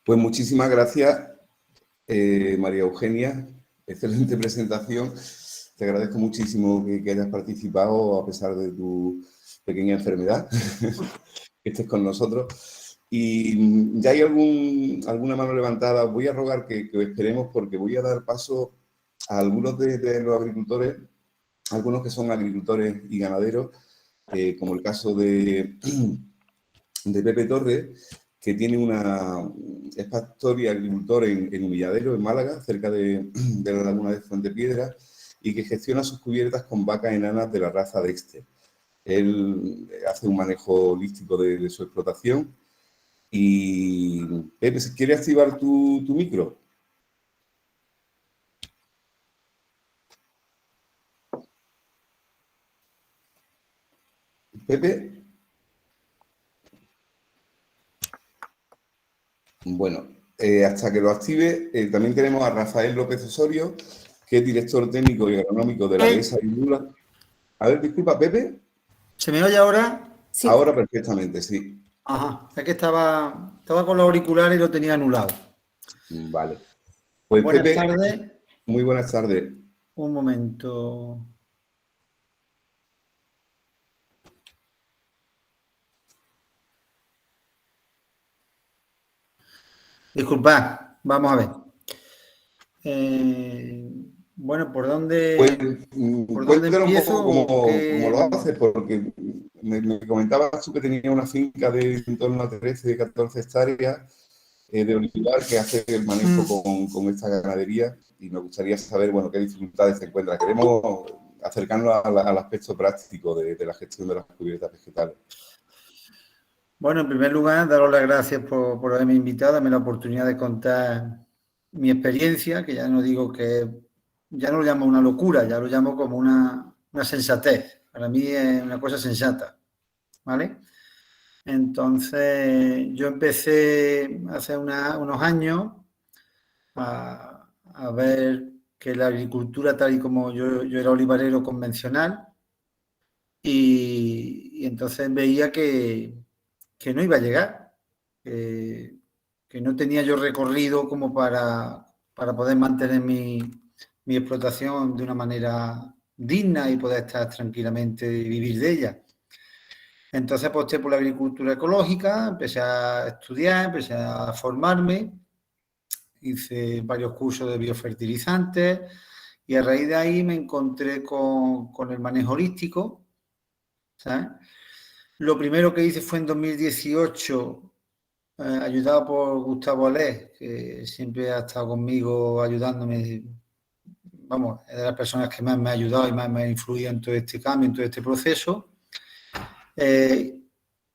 [SPEAKER 1] Pues muchísimas gracias, María Eugenia. Excelente presentación. Te agradezco muchísimo que hayas participado a pesar de tu pequeña enfermedad, que estés con nosotros. Y ya hay alguna mano levantada. Voy a rogar que esperemos porque voy a dar paso a algunos de los agricultores, algunos que son agricultores y ganaderos, como el caso de Pepe Torres, que es pastor y agricultor en Humilladero, en Málaga, cerca de la laguna de Fuentepiedra, y que gestiona sus cubiertas con vacas enanas de la raza Dexter. Él hace un manejo holístico de su explotación. Y Pepe, ¿quieres activar tu micro? Pepe. Bueno, hasta que lo active, también tenemos a Rafael López Osorio, que es director técnico y agronómico de la dehesa de Indula. A ver, disculpa, Pepe.
[SPEAKER 5] ¿Se me oye ahora?
[SPEAKER 3] Sí.
[SPEAKER 1] Ahora perfectamente, sí.
[SPEAKER 5] Ajá, es que estaba con los auriculares y lo tenía anulado.
[SPEAKER 1] Vale. Pues
[SPEAKER 5] Buenas
[SPEAKER 1] Pepe,
[SPEAKER 5] tardes.
[SPEAKER 1] muy buenas tardes.
[SPEAKER 5] Un momento. Disculpad, vamos a ver. Bueno, ¿por dónde,
[SPEAKER 1] Pues,
[SPEAKER 5] ¿por dónde
[SPEAKER 1] cuéntanos un
[SPEAKER 5] empiezo?
[SPEAKER 1] poco
[SPEAKER 5] ¿Qué-
[SPEAKER 1] cómo lo haces, porque me comentabas tú que tenías una finca de en torno a 13, 14 hectáreas de olivar que hace el manejo con esta ganadería y nos gustaría saber, bueno, qué dificultades se encuentran. Queremos acercarnos al aspecto práctico de la gestión de las cubiertas vegetales.
[SPEAKER 5] Bueno, en primer lugar, daros las gracias por haberme invitado, darme la oportunidad de contar mi experiencia, que ya no digo que, ya no lo llamo una locura, ya lo llamo como una sensatez. Para mí es una cosa sensata, ¿vale? Entonces, yo empecé hace unos años a ver que la agricultura, tal y como yo era olivarero convencional, y entonces veía que no iba a llegar, que no tenía yo recorrido como para poder mantener mi explotación de una manera digna y poder estar tranquilamente y vivir de ella. Entonces aposté por la agricultura ecológica, empecé a estudiar, empecé a formarme, hice varios cursos de biofertilizantes y a raíz de ahí me encontré con el manejo holístico, ¿sabes? Lo primero que hice fue en 2018, ayudado por Gustavo Alés, que siempre ha estado conmigo ayudándome. Vamos, es de las personas que más me ha ayudado y más me ha influido en todo este cambio, en todo este proceso.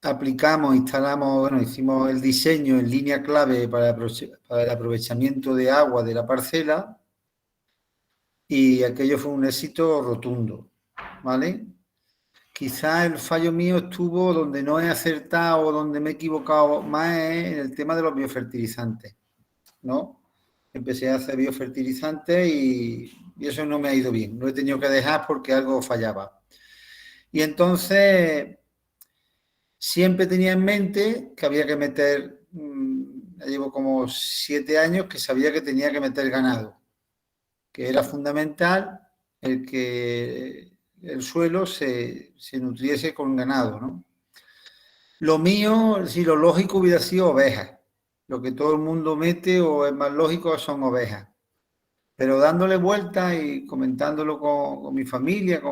[SPEAKER 5] Aplicamos, instalamos, bueno, hicimos el diseño en línea clave para el aprovechamiento de agua de la parcela y aquello fue un éxito rotundo, ¿vale? Quizás el fallo mío estuvo donde no he acertado o donde me he equivocado más en el tema de los biofertilizantes, ¿no? Empecé a hacer biofertilizantes y eso no me ha ido bien. Lo he tenido que dejar porque algo fallaba. Y entonces siempre tenía en mente que había que meter, ya llevo como 7 años que sabía que tenía que meter ganado, que era fundamental el que el suelo se nutriese con ganado, ¿no? Lo mío, si lo lógico hubiera sido ovejas. Lo que todo el mundo mete o es más lógico son ovejas. Pero dándole vueltas y comentándolo con mi familia,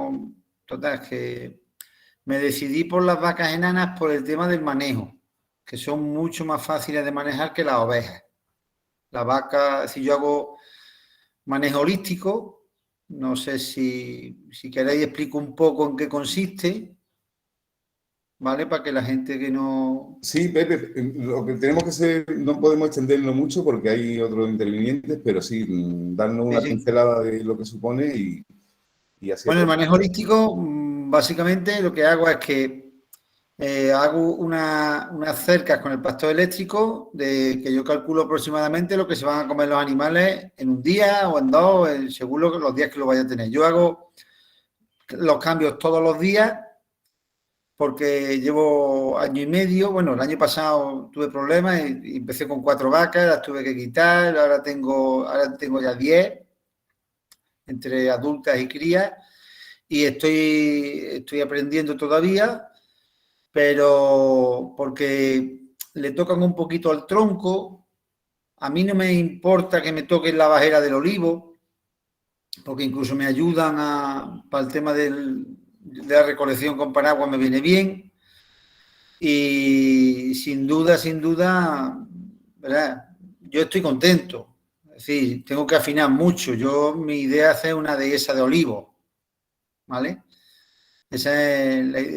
[SPEAKER 5] total, que me decidí por las vacas enanas por el tema del manejo, que son mucho más fáciles de manejar que las ovejas. La vaca, si yo hago manejo holístico, no sé si queréis explico un poco en qué consiste, ¿vale? Para que la gente que no...
[SPEAKER 1] Sí, Pepe, lo que tenemos que hacer, no podemos extenderlo mucho porque hay otros intervinientes, pero sí, darnos una pincelada de lo que supone y así.
[SPEAKER 5] Bueno, el manejo holístico, básicamente lo que hago es que hago unas cercas con el pasto eléctrico de que yo calculo aproximadamente lo que se van a comer los animales en un día o en dos, según los días que lo vaya a tener. Yo hago los cambios todos los días porque llevo año y medio. Bueno, el año pasado tuve problemas y empecé con 4 vacas, las tuve que quitar, ahora tengo ya 10 entre adultas y crías y estoy aprendiendo todavía, pero porque le tocan un poquito al tronco. A mí no me importa que me toquen la bajera del olivo, porque incluso me ayudan para el tema de la recolección con paraguas, me viene bien. Y sin duda, ¿verdad? Yo estoy contento. Es decir, tengo que afinar mucho. Mi idea es hacer una dehesa de olivo, ¿vale?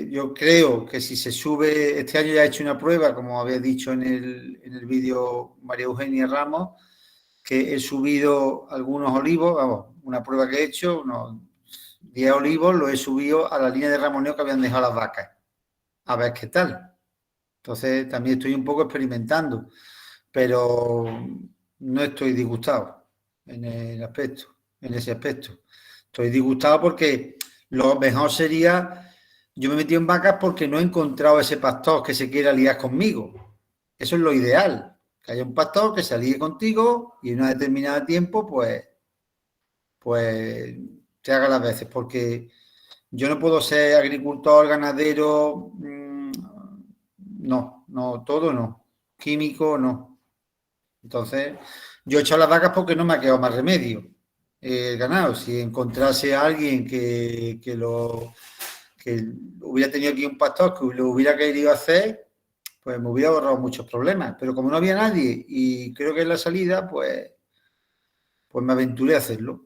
[SPEAKER 5] Yo creo que si se sube, este año ya he hecho una prueba, como había dicho en el vídeo María Eugenia Ramos, que he subido algunos olivos, vamos, una prueba que he hecho, unos 10 olivos, los he subido a la línea de ramoneo que habían dejado las vacas, a ver qué tal. Entonces también estoy un poco experimentando, pero no estoy disgustado en ese aspecto. Estoy disgustado porque lo mejor sería, yo me metí en vacas porque no he encontrado ese pastor que se quiera liar conmigo. Eso es lo ideal, que haya un pastor que se alíe contigo y en un determinado tiempo, pues te haga las veces, porque yo no puedo ser agricultor, ganadero, no, todo no, químico no. Entonces, yo he echado las vacas porque no me ha quedado más remedio. El ganado, si encontrase a alguien que hubiera tenido aquí un pastor que lo hubiera querido hacer, pues me hubiera ahorrado muchos problemas. Pero como no había nadie y creo que es la salida, pues me aventuré a hacerlo.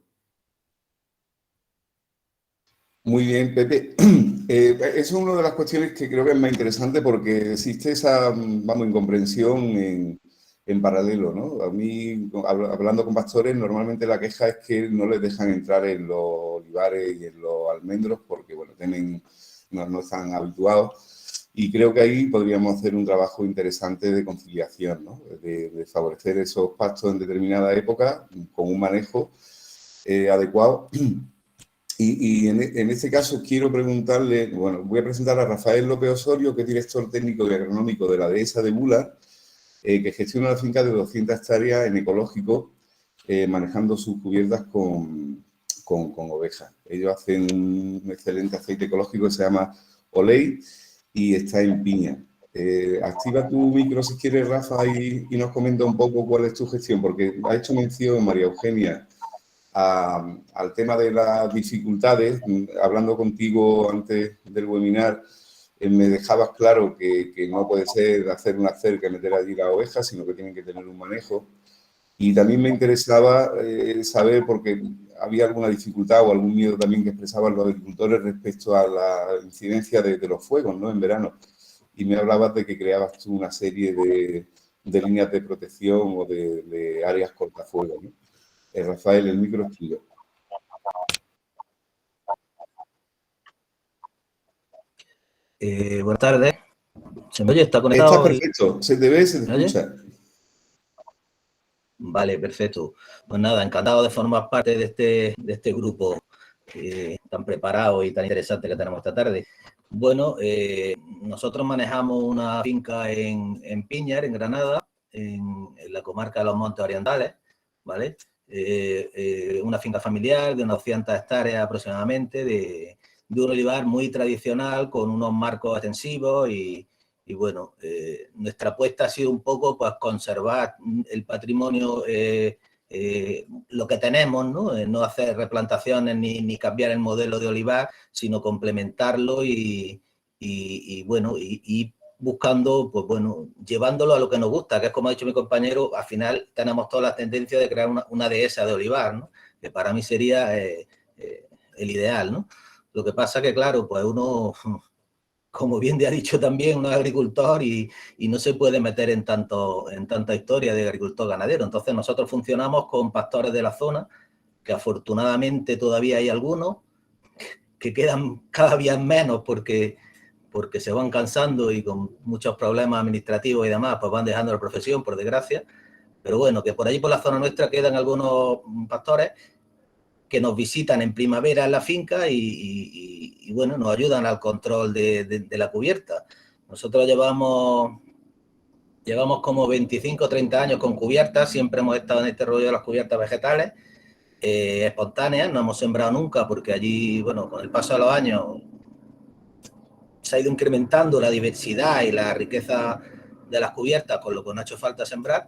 [SPEAKER 1] Muy bien, Pepe. Eso es una de las cuestiones que creo que es más interesante porque existe esa, vamos, incomprensión en paralelo, ¿no? A mí, hablando con pastores, normalmente la queja es que no les dejan entrar en los olivares y en los almendros porque, bueno, no están habituados. Y creo que ahí podríamos hacer un trabajo interesante de conciliación, ¿no? De favorecer esos pastos en determinada época con un manejo adecuado. Y en este caso quiero preguntarle, bueno, voy a presentar a Rafael López Osorio, que es director técnico y agronómico de la dehesa de Bula, que gestiona una finca de 200 hectáreas en ecológico, manejando sus cubiertas con ovejas. Ellos hacen un excelente aceite ecológico que se llama Olei y está en Piña. Activa tu micro si quieres, Rafa, y nos comenta un poco cuál es tu gestión, porque ha hecho mención María Eugenia al tema de las dificultades. Hablando contigo antes del webinar, me dejabas claro que no puede ser hacer una cerca y meter allí las ovejas, sino que tienen que tener un manejo. Y también me interesaba saber, porque había alguna dificultad o algún miedo también que expresaban los agricultores respecto a la incidencia de los fuegos, ¿no?, en verano. Y me hablabas de que creabas tú una serie de líneas de protección o de áreas cortafuegos, ¿no? Rafael, el micro es tuyo.
[SPEAKER 6] Buenas tardes. ¿Se me oye? ¿Está conectado?
[SPEAKER 1] Está perfecto. Se te ve, se te escucha.
[SPEAKER 6] Vale, perfecto. Pues nada, encantado de formar parte de este grupo tan preparado y tan interesante que tenemos esta tarde. Bueno, nosotros manejamos una finca en Piñar, en Granada, en la comarca de los Montes Orientales, ¿vale? Una finca familiar de unas 200 hectáreas aproximadamente, de un olivar muy tradicional con unos marcos extensivos y bueno, nuestra apuesta ha sido un poco pues conservar el patrimonio, lo que tenemos, ¿no? No hacer replantaciones ni cambiar el modelo de olivar, sino complementarlo y bueno, y buscando, pues bueno, llevándolo a lo que nos gusta, que es como ha dicho mi compañero, al final tenemos toda la tendencia de crear una dehesa de olivar, ¿no? Que para mí sería el ideal, ¿no? Lo que pasa que, claro, pues uno, como bien te ha dicho también, uno es agricultor y no se puede meter en tanta historia de agricultor ganadero. Entonces nosotros funcionamos con pastores de la zona, que afortunadamente todavía hay algunos, que quedan cada día menos porque se van cansando y con muchos problemas administrativos y demás, pues van dejando la profesión, por desgracia. Pero bueno, que por allí por la zona nuestra quedan algunos pastores que nos visitan en primavera en la finca y bueno, nos ayudan al control de la cubierta. Nosotros llevamos como 25 o 30 años con cubiertas, siempre hemos estado en este rollo de las cubiertas vegetales, espontáneas, no hemos sembrado nunca porque allí, bueno, con el paso de los años se ha ido incrementando la diversidad y la riqueza de las cubiertas, con lo que no ha hecho falta sembrar.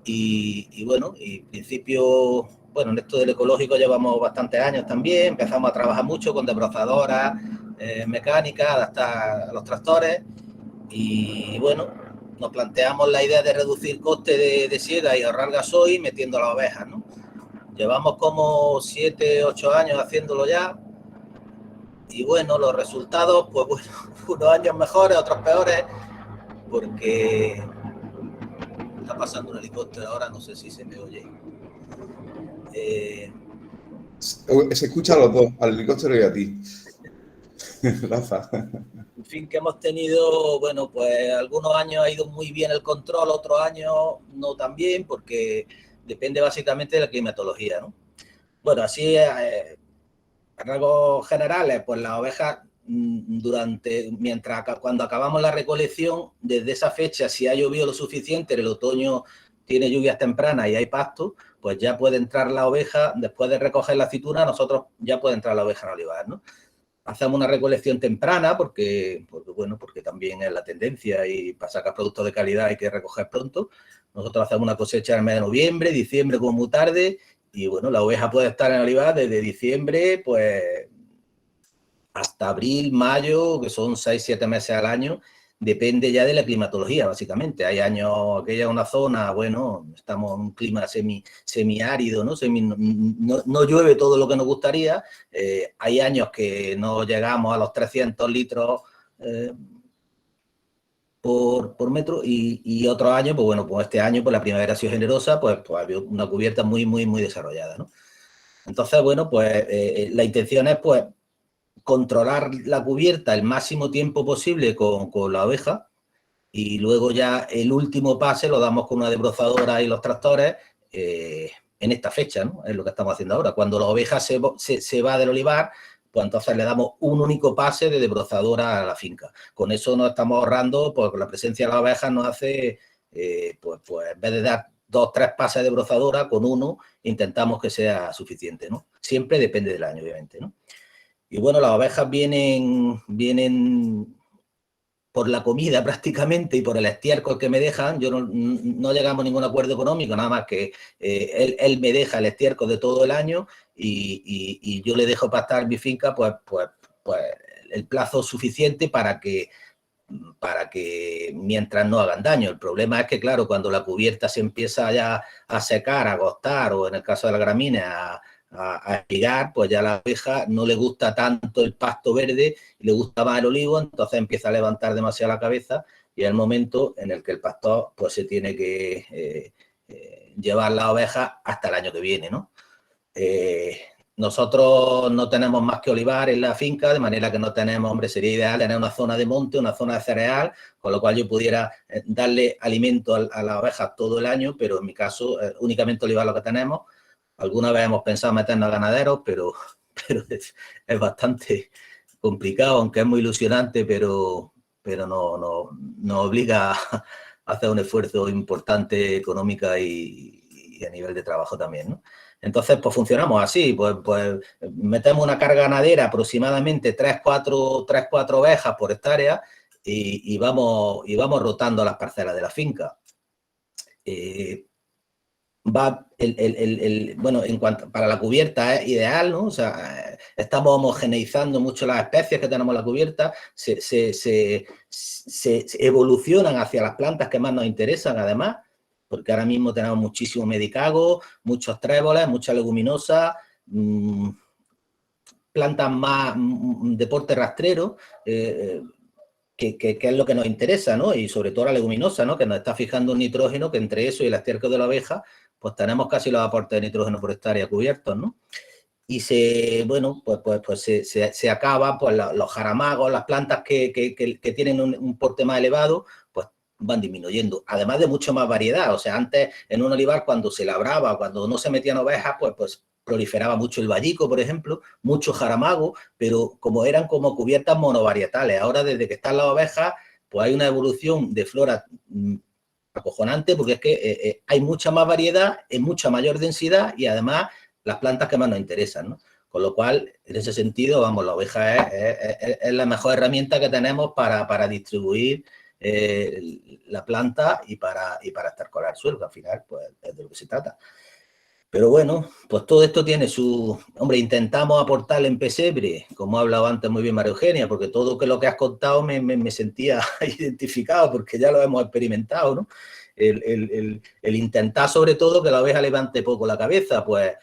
[SPEAKER 6] Y bueno, y en principio, bueno, en esto del ecológico llevamos bastantes años también, empezamos a trabajar mucho con desbrozadoras mecánicas, adaptar a los tractores y bueno, nos planteamos la idea de reducir coste de siega y ahorrar gasoil metiendo las ovejas, ¿no? Llevamos como 7, 8 años haciéndolo ya y bueno, los resultados, pues bueno, unos años mejores, otros peores, porque está pasando un helicóptero ahora, no sé si se me oye.
[SPEAKER 1] Se escucha a los dos, al helicóptero y a ti. Rafa.
[SPEAKER 6] En fin, que hemos tenido, bueno, pues algunos años ha ido muy bien el control, otros años no tan bien, porque depende básicamente de la climatología, ¿no? Bueno, así, a rasgos generales, pues las ovejas, cuando acabamos la recolección, desde esa fecha, si ha llovido lo suficiente, en el otoño tiene lluvias tempranas y hay pasto, pues ya puede entrar la oveja, después de recoger la aceituna, nosotros ya puede entrar la oveja en olivar, ¿no? Hacemos una recolección temprana porque también es la tendencia y para sacar productos de calidad hay que recoger pronto. Nosotros hacemos una cosecha en el mes de noviembre, diciembre como muy tarde y bueno, la oveja puede estar en olivar desde diciembre pues hasta abril, mayo, que son 6-7 meses al año. Depende ya de la climatología, básicamente. Hay años, aquella es una zona, bueno, estamos en un clima semiárido, ¿no? No llueve todo lo que nos gustaría. Hay años que no llegamos a los 300 litros por metro y otros años, pues bueno, pues este año, pues la primavera ha sido generosa, pues había una cubierta muy desarrollada, ¿no? Entonces, bueno, pues la intención es, pues, controlar la cubierta el máximo tiempo posible con la oveja y luego ya el último pase lo damos con una desbrozadora y los tractores en esta fecha, ¿no? Es lo que estamos haciendo ahora. Cuando la oveja se va del olivar, pues entonces le damos un único pase de desbrozadora a la finca. Con eso nos estamos ahorrando, pues con la presencia de las ovejas nos hace, pues en vez de dar 2 o 3 pases de desbrozadora, con uno intentamos que sea suficiente, ¿no? Siempre depende del año, obviamente, ¿no? Y bueno, las ovejas vienen por la comida prácticamente y por el estiércol que me dejan. Yo no llegamos a ningún acuerdo económico, nada más que él me deja el estiércol de todo el año y yo le dejo pastar mi finca pues el plazo suficiente para que mientras no hagan daño. El problema es que, claro, cuando la cubierta se empieza ya a secar, a agostar o en el caso de la gramínea a espigar, pues ya a la oveja no le gusta tanto el pasto verde, le gusta más el olivo, entonces empieza a levantar demasiado la cabeza y es el momento en el que el pastor pues se tiene que llevar la oveja hasta el año que viene, ¿no? Nosotros no tenemos más que olivar en la finca, de manera que no tenemos, hombre, sería ideal tener una zona de monte, una zona de cereal, con lo cual yo pudiera darle alimento a las ovejas todo el año, pero en mi caso únicamente olivar lo que tenemos. Alguna vez hemos pensado meternos a ganaderos, pero es bastante complicado, aunque es muy ilusionante, pero nos obliga a hacer un esfuerzo importante económica y a nivel de trabajo también, ¿no? Entonces, pues funcionamos así, pues metemos una carga ganadera aproximadamente 3-4 ovejas por hectárea y vamos rotando las parcelas de la finca. Bueno, en cuanto para la cubierta es ideal, ¿no? O sea, estamos homogeneizando mucho las especies que tenemos en la cubierta, se evolucionan hacia las plantas que más nos interesan, además, porque ahora mismo tenemos muchísimo medicago, muchos tréboles, mucha leguminosa, plantas más de porte rastrero, que es lo que nos interesa, ¿no? Y sobre todo la leguminosa, ¿no? Que nos está fijando un nitrógeno, que entre eso y el estiércol de la oveja, pues tenemos casi los aportes de nitrógeno por hectárea cubiertos, ¿no? Y se acaban, pues los jaramagos, las plantas que tienen un porte más elevado, pues van disminuyendo, además de mucho más variedad. O sea, antes en un olivar cuando se labraba, cuando no se metían ovejas, pues proliferaba mucho el vallico, por ejemplo, mucho jaramago, pero como eran como cubiertas monovarietales. Ahora, desde que están las ovejas, pues hay una evolución de flora acojonante, porque es que hay mucha más variedad, en mucha mayor densidad y además las plantas que más nos interesan, ¿no? Con lo cual, en ese sentido, vamos, la oveja es la mejor herramienta que tenemos para distribuir la planta y para estercolar el suelo, que al final pues, es de lo que se trata. Pero bueno, pues todo esto tiene su... Hombre, intentamos aportarle en pesebre, como ha hablado antes muy bien María Eugenia, porque todo lo que has contado me sentía identificado, porque ya lo hemos experimentado, ¿no? El intentar sobre todo que la oveja levante poco la cabeza, pues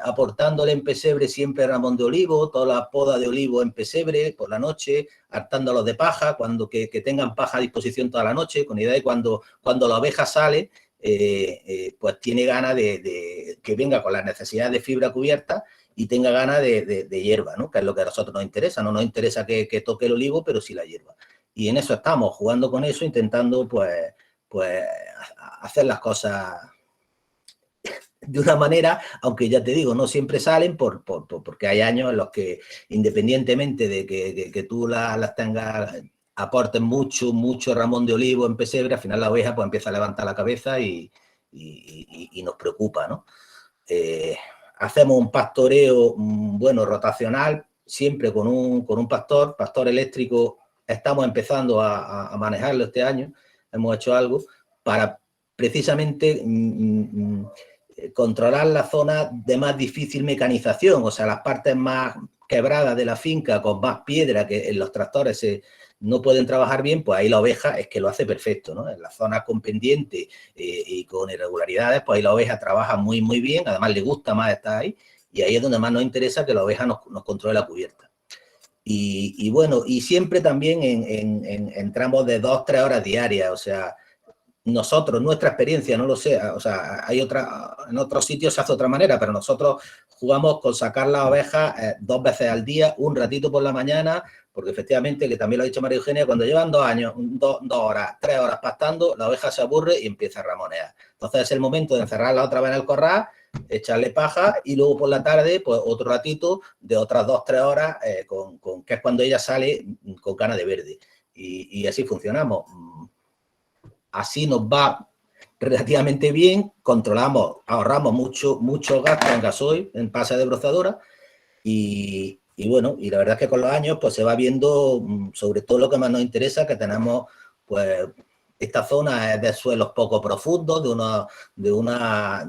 [SPEAKER 6] aportándole en pesebre siempre ramón de olivo, toda la poda de olivo en pesebre por la noche, hartándolos de paja, que tengan paja a disposición toda la noche, con idea de cuando la oveja sale, pues tiene ganas de que venga con las necesidades de fibra cubierta y tenga ganas de hierba, ¿no? Que es lo que a nosotros nos interesa. No nos interesa que toque el olivo, pero sí la hierba. Y en eso estamos, jugando con eso, intentando pues hacer las cosas de una manera, aunque ya te digo, no siempre salen porque hay años en los que, independientemente de que tú las tengas, aportes mucho ramón de olivo en pesebre, al final la oveja pues empieza a levantar la cabeza y nos preocupa, ¿no? Hacemos un pastoreo, bueno, rotacional, siempre con un pastor eléctrico. Estamos empezando a manejarlo este año, hemos hecho algo para precisamente controlar la zona de más difícil mecanización, o sea, las partes más quebradas de la finca con más piedra que en los tractores no pueden trabajar bien, pues ahí la oveja es que lo hace perfecto, ¿no? En las zonas con pendiente y con irregularidades, pues ahí la oveja trabaja muy bien, además le gusta más estar ahí, y ahí es donde más nos interesa que la oveja nos controle la cubierta. Y bueno, y siempre también en tramos de 2-3 horas diarias, o sea, nosotros, nuestra experiencia, no lo sé, o sea, hay otra, en otros sitios se hace de otra manera, pero nosotros jugamos con sacar las ovejas 2 veces al día, un ratito por la mañana, porque efectivamente, que también lo ha dicho María Eugenia, cuando llevan 2 años, 2 horas, 3 horas pastando, la oveja se aburre y empieza a ramonear. Entonces es el momento de encerrarla otra vez en el corral, echarle paja y luego por la tarde, pues otro ratito de otras 2-3 horas, que es cuando ella sale con cana de verde. Y así funcionamos. Así nos va relativamente bien, controlamos, ahorramos mucho gasto en gasoil, en pasa de brozadora y bueno, y la verdad es que con los años pues se va viendo sobre todo lo que más nos interesa, que tenemos pues esta zona es de suelos poco profundos, de una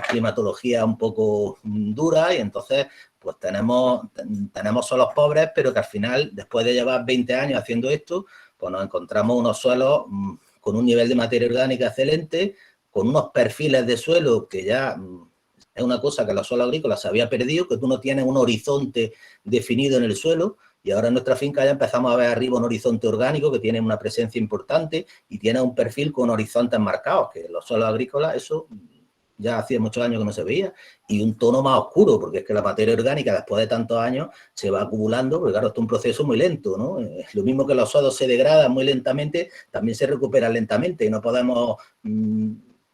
[SPEAKER 6] climatología un poco dura y entonces pues tenemos suelos pobres, pero que al final, después de llevar 20 años haciendo esto, pues nos encontramos unos suelos con un nivel de materia orgánica excelente, con unos perfiles de suelo que ya es una cosa que los suelos agrícolas se había perdido, que tú no tienes un horizonte definido en el suelo, y ahora en nuestra finca ya empezamos a ver arriba un horizonte orgánico que tiene una presencia importante y tiene un perfil con horizontes marcados, que en los suelos agrícolas eso ya hacía muchos años que no se veía, y un tono más oscuro, porque es que la materia orgánica después de tantos años se va acumulando, porque claro, esto es un proceso muy lento, ¿no? Lo mismo que los suelos se degradan muy lentamente, también se recuperan lentamente y no podemos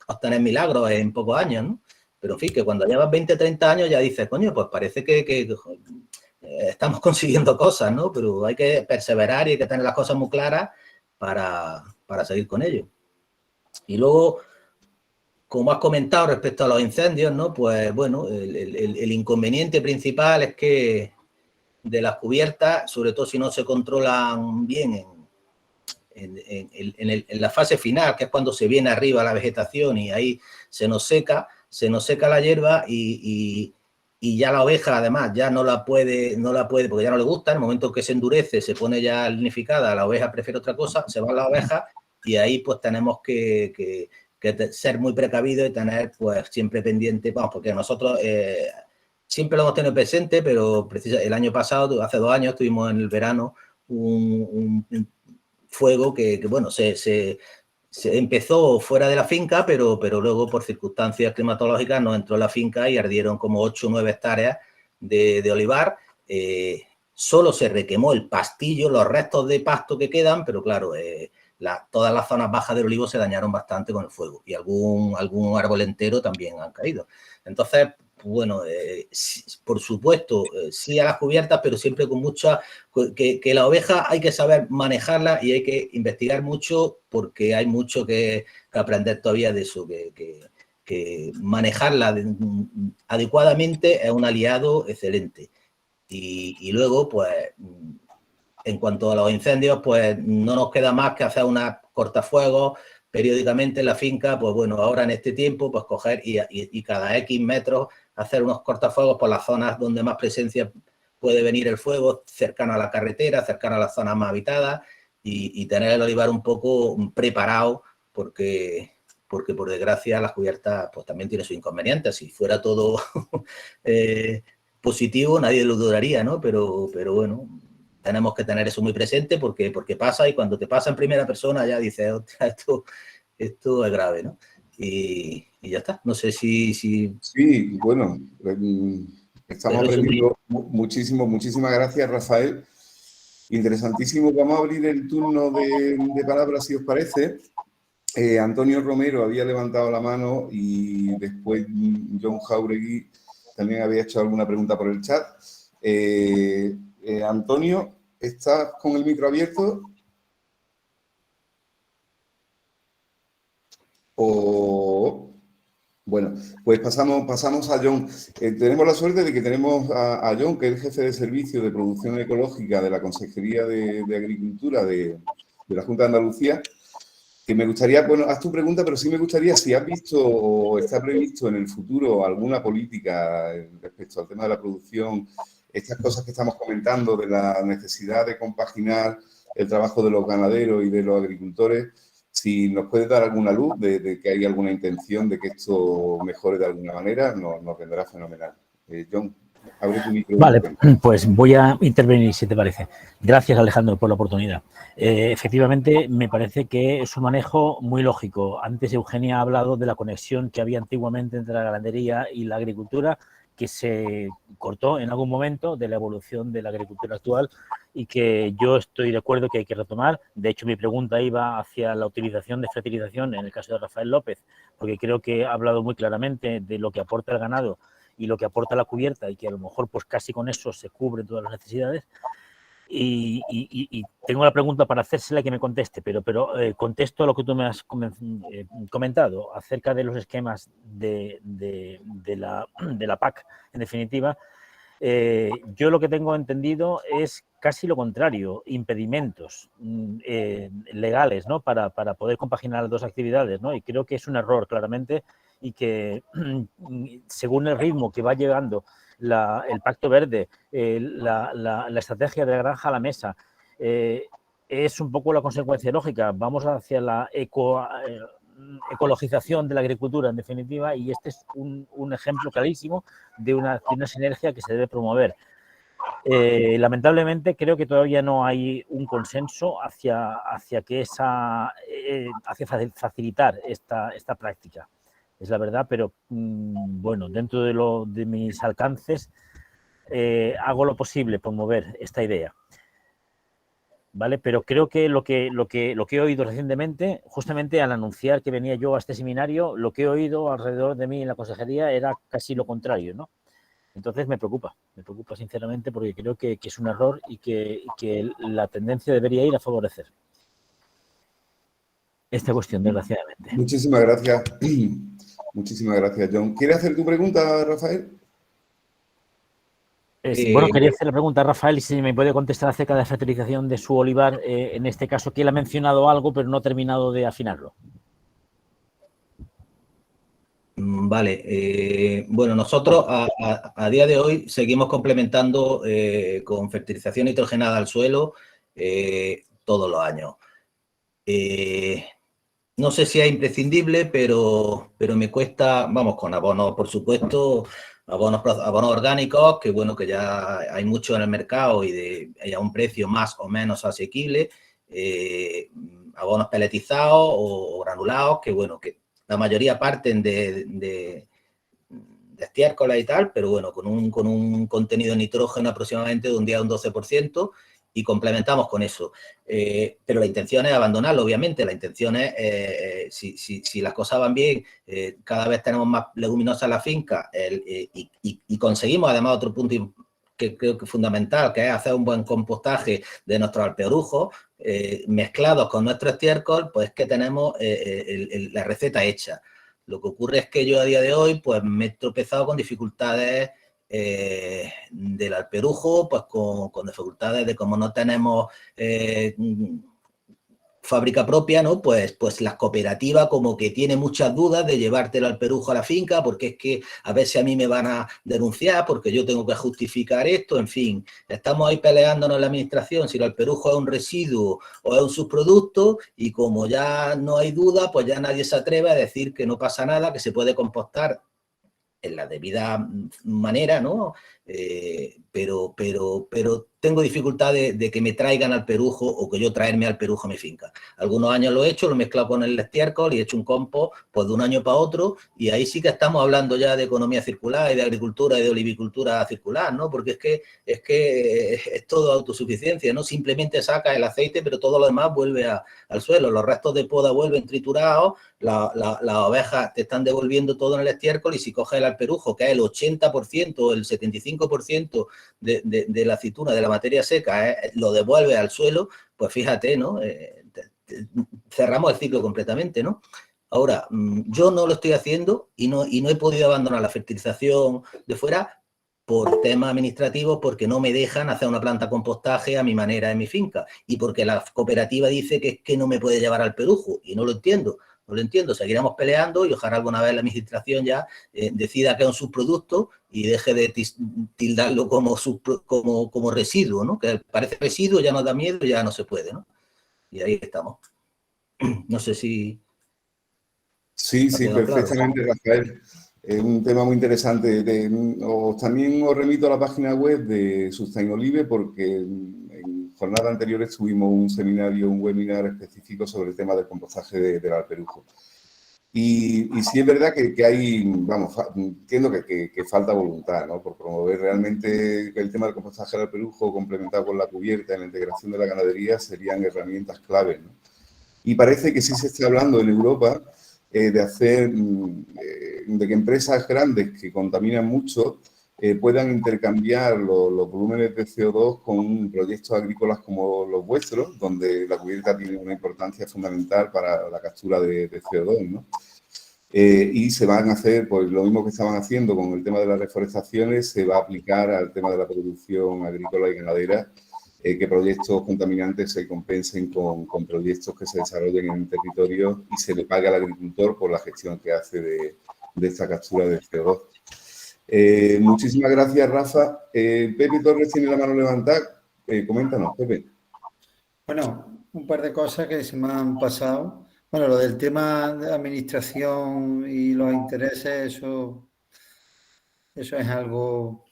[SPEAKER 6] obtener milagros en pocos años, ¿no? Pero en fin, que cuando llevas 20, 30 años ya dices, coño, pues parece que estamos consiguiendo cosas, ¿no? Pero hay que perseverar y hay que tener las cosas muy claras para seguir con ello. Y luego, como has comentado respecto a los incendios, ¿no? Pues bueno, el inconveniente principal es que de las cubiertas, sobre todo si no se controlan bien en la fase final, que es cuando se viene arriba la vegetación y ahí se nos seca la hierba y ya la oveja además ya no la puede porque ya no le gusta, en el momento que se endurece, se pone ya linificada, la oveja prefiere otra cosa, se va la oveja y ahí pues tenemos que ser muy precavidos y tener pues siempre pendiente, vamos, porque nosotros siempre lo hemos tenido presente, pero el año pasado, hace 2 años, tuvimos en el verano un fuego que bueno, se empezó fuera de la finca, pero luego por circunstancias climatológicas nos entró en la finca y ardieron como 8 o 9 hectáreas de olivar. Solo se requemó el pastillo, los restos de pasto que quedan, pero claro, todas las zonas bajas del olivo se dañaron bastante con el fuego y algún árbol entero también han caído. Entonces, bueno, por supuesto, sí a las cubiertas, pero siempre con mucha... Que la oveja hay que saber manejarla y hay que investigar mucho porque hay mucho que aprender todavía de eso, que manejarla adecuadamente es un aliado excelente. Y luego, pues, en cuanto a los incendios, pues no nos queda más que hacer unas cortafuegos periódicamente en la finca, pues bueno, ahora en este tiempo, pues coger y cada X metros hacer unos cortafuegos por las zonas donde más presencia puede venir el fuego, cercano a la carretera, cercano a las zonas más habitadas y tener el olivar un poco preparado porque por desgracia las cubiertas pues también tienen sus inconvenientes. Si fuera todo positivo, nadie lo dudaría, ¿no? Pero bueno, tenemos que tener eso muy presente porque pasa y cuando te pasa en primera persona ya dices, esto es grave, ¿no? y ya está. No sé si...
[SPEAKER 1] Sí, bueno, estamos aprendiendo muchísimo. Muchísimas gracias, Rafael. Interesantísimo. Vamos a abrir el turno de palabras, si os parece. Antonio Romero había levantado la mano y después John Jauregui también había hecho alguna pregunta por el chat. Antonio, ¿estás con el micro abierto? Bueno, pues pasamos a John. Tenemos la suerte de que tenemos a John, que es el jefe de servicio de producción ecológica de la Consejería de Agricultura de la Junta de Andalucía, que me gustaría, bueno, haz tu pregunta, pero sí me gustaría si has visto o está previsto en el futuro alguna política respecto al tema de la producción, estas cosas que estamos comentando de la necesidad de compaginar el trabajo de los ganaderos y de los agricultores. Si nos puedes dar alguna luz de que hay alguna intención de que esto mejore de alguna manera, nos vendrá fenomenal. John, abre tu micro.
[SPEAKER 7] Vale, pues voy a intervenir, si te parece. Gracias, Alejandro, por la oportunidad. Efectivamente, me parece que es un manejo muy lógico. Antes Eugenia ha hablado de la conexión que había antiguamente entre la ganadería y la agricultura, que se cortó en algún momento de la evolución de la agricultura actual y que yo estoy de acuerdo que hay que retomar. De hecho, mi pregunta iba hacia la utilización de fertilización en el caso de Rafael López, porque creo que ha hablado muy claramente de lo que aporta el ganado y lo que aporta la cubierta y que a lo mejor pues casi con eso se cubren todas las necesidades. Y tengo la pregunta para hacérsela y que me conteste, pero contesto a lo que tú me has comentado acerca de los esquemas de la PAC, en definitiva. Yo lo que tengo entendido es casi lo contrario, impedimentos legales, ¿no? para poder compaginar las dos actividades, ¿no? Y creo que es un error claramente y que según el ritmo que va llegando el Pacto Verde, la estrategia de la granja a la mesa, es un poco la consecuencia lógica. Vamos hacia la ecologización de la agricultura, en definitiva, y este es un ejemplo clarísimo de una sinergia que se debe promover. Lamentablemente, creo que todavía no hay un consenso hacia facilitar esta práctica. Es la verdad, pero bueno, dentro de mis alcances hago lo posible por mover esta idea. ¿Vale? Pero creo que lo que he oído recientemente, justamente al anunciar que venía yo a este seminario, lo que he oído alrededor de mí en la consejería era casi lo contrario, ¿no? Entonces me preocupa sinceramente porque creo que es un error y que la tendencia debería ir a favorecer esta cuestión, desgraciadamente.
[SPEAKER 1] Muchísimas gracias. Muchísimas gracias, John. ¿Quieres hacer tu pregunta, Rafael?
[SPEAKER 7] Bueno, quería hacer la pregunta a Rafael y si me puede contestar acerca de la fertilización de su olivar, en este caso que él ha mencionado algo, pero no ha terminado de afinarlo.
[SPEAKER 6] Vale, bueno, nosotros a día de hoy seguimos complementando con fertilización nitrogenada al suelo todos los años. No sé si es imprescindible, pero me cuesta, vamos, con abonos, por supuesto, abonos orgánicos, que bueno, que ya hay mucho en el mercado y a un precio más o menos asequible, abonos peletizados o granulados, que bueno, que la mayoría parten de estiércoles y tal, pero bueno, con un contenido de nitrógeno aproximadamente de un 10 a un 12%, y complementamos con eso. Pero la intención es abandonarlo, obviamente. La intención es, si las cosas van bien, cada vez tenemos más leguminosas en la finca y conseguimos, además, otro punto que creo que es fundamental, que es hacer un buen compostaje de nuestros alpeorujos, mezclados con nuestro estiércol, pues que tenemos la receta hecha. Lo que ocurre es que yo a día de hoy pues me he tropezado con dificultades del alperujo, pues con dificultades de como no tenemos fábrica propia, ¿no? Pues las cooperativas como que tienen muchas dudas de llevarte el alperujo a la finca, porque es que a ver si a mí me van a denunciar, porque yo tengo que justificar esto, en fin. Estamos ahí peleándonos en la administración si el alperujo es un residuo o es un subproducto, y como ya no hay duda, pues ya nadie se atreve a decir que no pasa nada, que se puede compostar en la debida manera, ¿no? Pero tengo dificultad de que me traigan alperujo o que yo traerme alperujo a mi finca. Algunos años lo he hecho, lo he mezclado con el estiércol y he hecho un compost pues, de un año para otro, y ahí sí que estamos hablando ya de economía circular y de agricultura y de olivicultura circular, ¿no? Porque es que es todo autosuficiencia, ¿no? Simplemente sacas el aceite, pero todo lo demás vuelve al suelo. Los restos de poda vuelven triturados, las ovejas te están devolviendo todo en el estiércol, y si coges el alperujo, que es el 80% o el 75% de la aceituna, de la materia seca, lo devuelve al suelo, pues fíjate, ¿no? Cerramos el ciclo completamente, ¿no? Ahora, yo no lo estoy haciendo y no he podido abandonar la fertilización de fuera por temas administrativos, porque no me dejan hacer una planta compostaje a mi manera en mi finca, y porque la cooperativa dice que es que no me puede llevar alperujo, y no lo entiendo. No lo entiendo, seguiremos peleando y ojalá alguna vez la administración ya decida que es un subproducto y deje de tildarlo como residuo, ¿no? Que parece residuo, ya nos da miedo, ya no se puede, ¿no? Y ahí estamos. No sé si...
[SPEAKER 1] Sí, perfectamente, claro. Rafael. Es un tema muy interesante. También os remito a la página web de Sustainolive, porque en jornada anterior tuvimos un seminario, un webinar específico sobre el tema del compostaje del alperujo. Y sí es verdad que hay, vamos, entiendo que falta voluntad, ¿no? Por promover realmente el tema del compostaje del alperujo complementado con la cubierta en la integración de la ganadería serían herramientas claves, ¿no? Y parece que sí se está hablando en Europa de hacer, de que empresas grandes que contaminan mucho puedan intercambiar los volúmenes de CO2 con proyectos agrícolas como los vuestros, donde la cubierta tiene una importancia fundamental para la captura de CO2, ¿no? Y se van a hacer, pues lo mismo que estaban haciendo con el tema de las reforestaciones, se va a aplicar al tema de la producción agrícola y ganadera, que proyectos contaminantes se compensen con proyectos que se desarrollen en el territorio y se le pague al agricultor por la gestión que hace de esta captura de CO2. Muchísimas gracias, Rafa. Pepe Torres tiene la mano levantada. Coméntanos, Pepe.
[SPEAKER 5] Bueno, un par de cosas que se me han pasado. Bueno, lo del tema de administración y los intereses, eso es algo,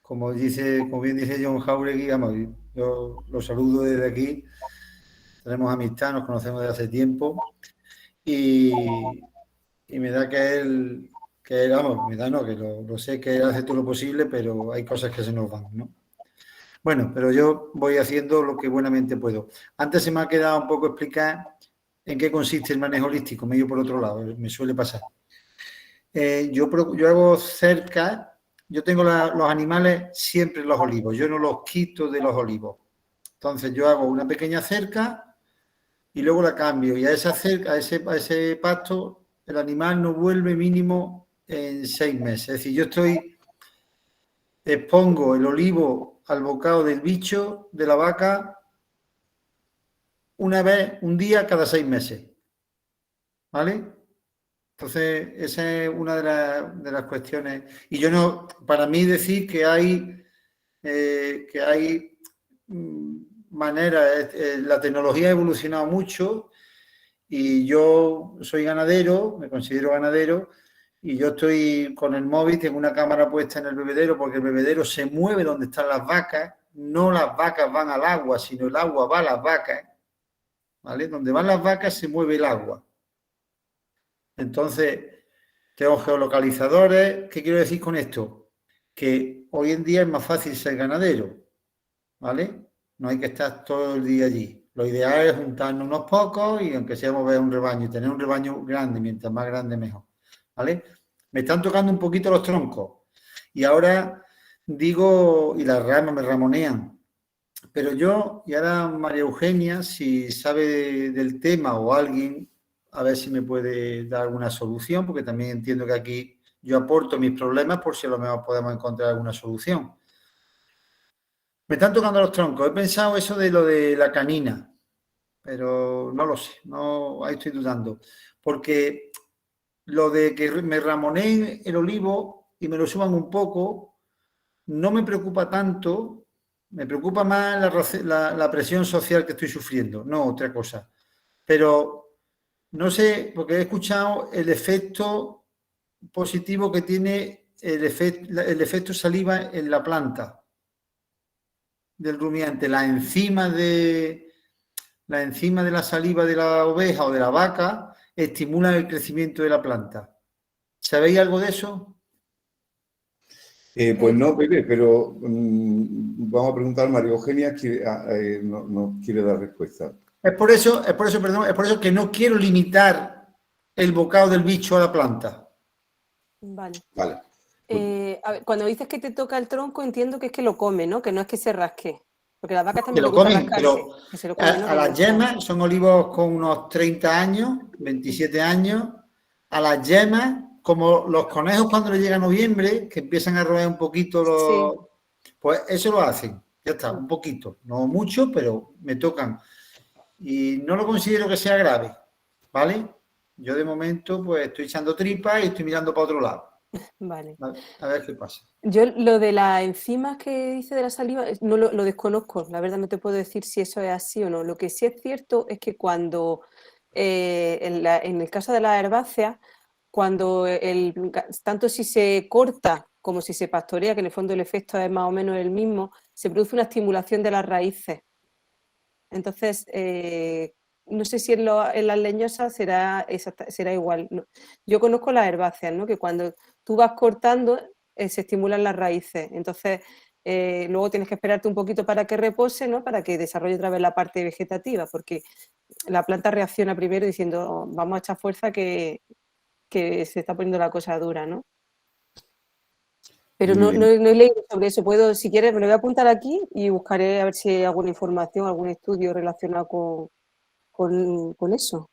[SPEAKER 5] como bien dice John Jauregui, vamos, yo lo saludo desde aquí. Tenemos amistad, nos conocemos desde hace tiempo y me da vamos, me da no, que lo sé, que hace todo lo posible, pero hay cosas que se nos van, ¿no? Bueno, pero yo voy haciendo lo que buenamente puedo. Antes se me ha quedado un poco explicar en qué consiste el manejo holístico, medio por otro lado, me suele pasar. Yo hago cerca, yo tengo los animales siempre en los olivos, yo no los quito de los olivos. Entonces yo hago una pequeña cerca y luego la cambio, y a esa cerca, a ese pasto, el animal no vuelve mínimo en 6 meses. Es decir, yo expongo el olivo al bocado del bicho de la vaca un día cada 6 meses. ¿Vale? Entonces, esa es una de las cuestiones. Y yo no, para mí decir que hay maneras, la tecnología ha evolucionado mucho y yo soy ganadero, me considero ganadero, y yo estoy con el móvil, tengo una cámara puesta en el bebedero porque el bebedero se mueve donde están las vacas, no las vacas van al agua, sino el agua va a las vacas, ¿vale? Donde van las vacas se mueve el agua. Entonces, tengo geolocalizadores. ¿Qué quiero decir con esto? Que hoy en día es más fácil ser ganadero, ¿vale? No hay que estar todo el día allí. Lo ideal es juntarnos unos pocos y aunque sea mover un rebaño y tener un rebaño grande, mientras más grande mejor, ¿vale? Me están tocando un poquito los troncos y ahora digo, y las ramas me ramonean, pero yo, y ahora María Eugenia, si sabe del tema o alguien, a ver si me puede dar alguna solución, porque también entiendo que aquí yo aporto mis problemas por si a lo mejor podemos encontrar alguna solución. Me están tocando los troncos. He pensado eso de lo de la canina, pero no lo sé, no, ahí estoy dudando. Porque lo de que me ramoneen el olivo y me lo suban un poco, no me preocupa tanto, me preocupa más la presión social que estoy sufriendo, no otra cosa. Pero no sé, porque he escuchado el efecto positivo que tiene el efecto saliva en la planta. del rumiante, la enzima de la saliva de la oveja o de la vaca estimulan el crecimiento de la planta. ¿Sabéis algo de eso?
[SPEAKER 1] Pues no, Pepe, pero vamos a preguntar a María Eugenia, nos quiere dar respuesta.
[SPEAKER 5] Es por eso, perdón, es por eso que no quiero limitar el bocado del bicho a la planta.
[SPEAKER 3] Vale.
[SPEAKER 1] Vale.
[SPEAKER 3] A ver, cuando dices que te toca el tronco, entiendo que es que lo come, ¿no? Que no es que se rasque. Porque las vacas
[SPEAKER 5] Que
[SPEAKER 3] también
[SPEAKER 5] lo
[SPEAKER 3] le gusta
[SPEAKER 5] comen,
[SPEAKER 3] rascarse.
[SPEAKER 5] pero
[SPEAKER 3] Que se lo comen, ¿no?
[SPEAKER 5] a las yemas, son olivos con unos 30 años, 27 años, a las yemas, como los conejos cuando les llega noviembre, que empiezan a roer un poquito pues eso lo hacen, ya está, un poquito, no mucho, pero me tocan. Y no lo considero que sea grave, ¿vale? Yo de momento pues estoy echando tripas y estoy mirando para otro lado.
[SPEAKER 3] Vale.
[SPEAKER 5] A ver qué pasa.
[SPEAKER 3] Yo lo de las enzimas que dice de la saliva, no lo desconozco, la verdad no te puedo decir si eso es así o no. Lo que sí es cierto es que cuando, en el caso de las herbáceas, cuando tanto si se corta como si se pastorea, que en el fondo el efecto es más o menos el mismo, se produce una estimulación de las raíces. Entonces, no sé si en las leñosas será igual. No. Yo conozco las herbáceas, ¿no? Que cuando tú vas cortando, se estimulan las raíces. Entonces, luego tienes que esperarte un poquito para que repose, ¿no? Para que desarrolle otra vez la parte vegetativa, porque la planta reacciona primero diciendo, "Oh, vamos a echar fuerza que se está poniendo la cosa dura, ¿no?". Pero no he leído sobre eso. Puedo, si quieres, me lo voy a apuntar aquí y buscaré a ver si hay alguna información, algún estudio relacionado con eso.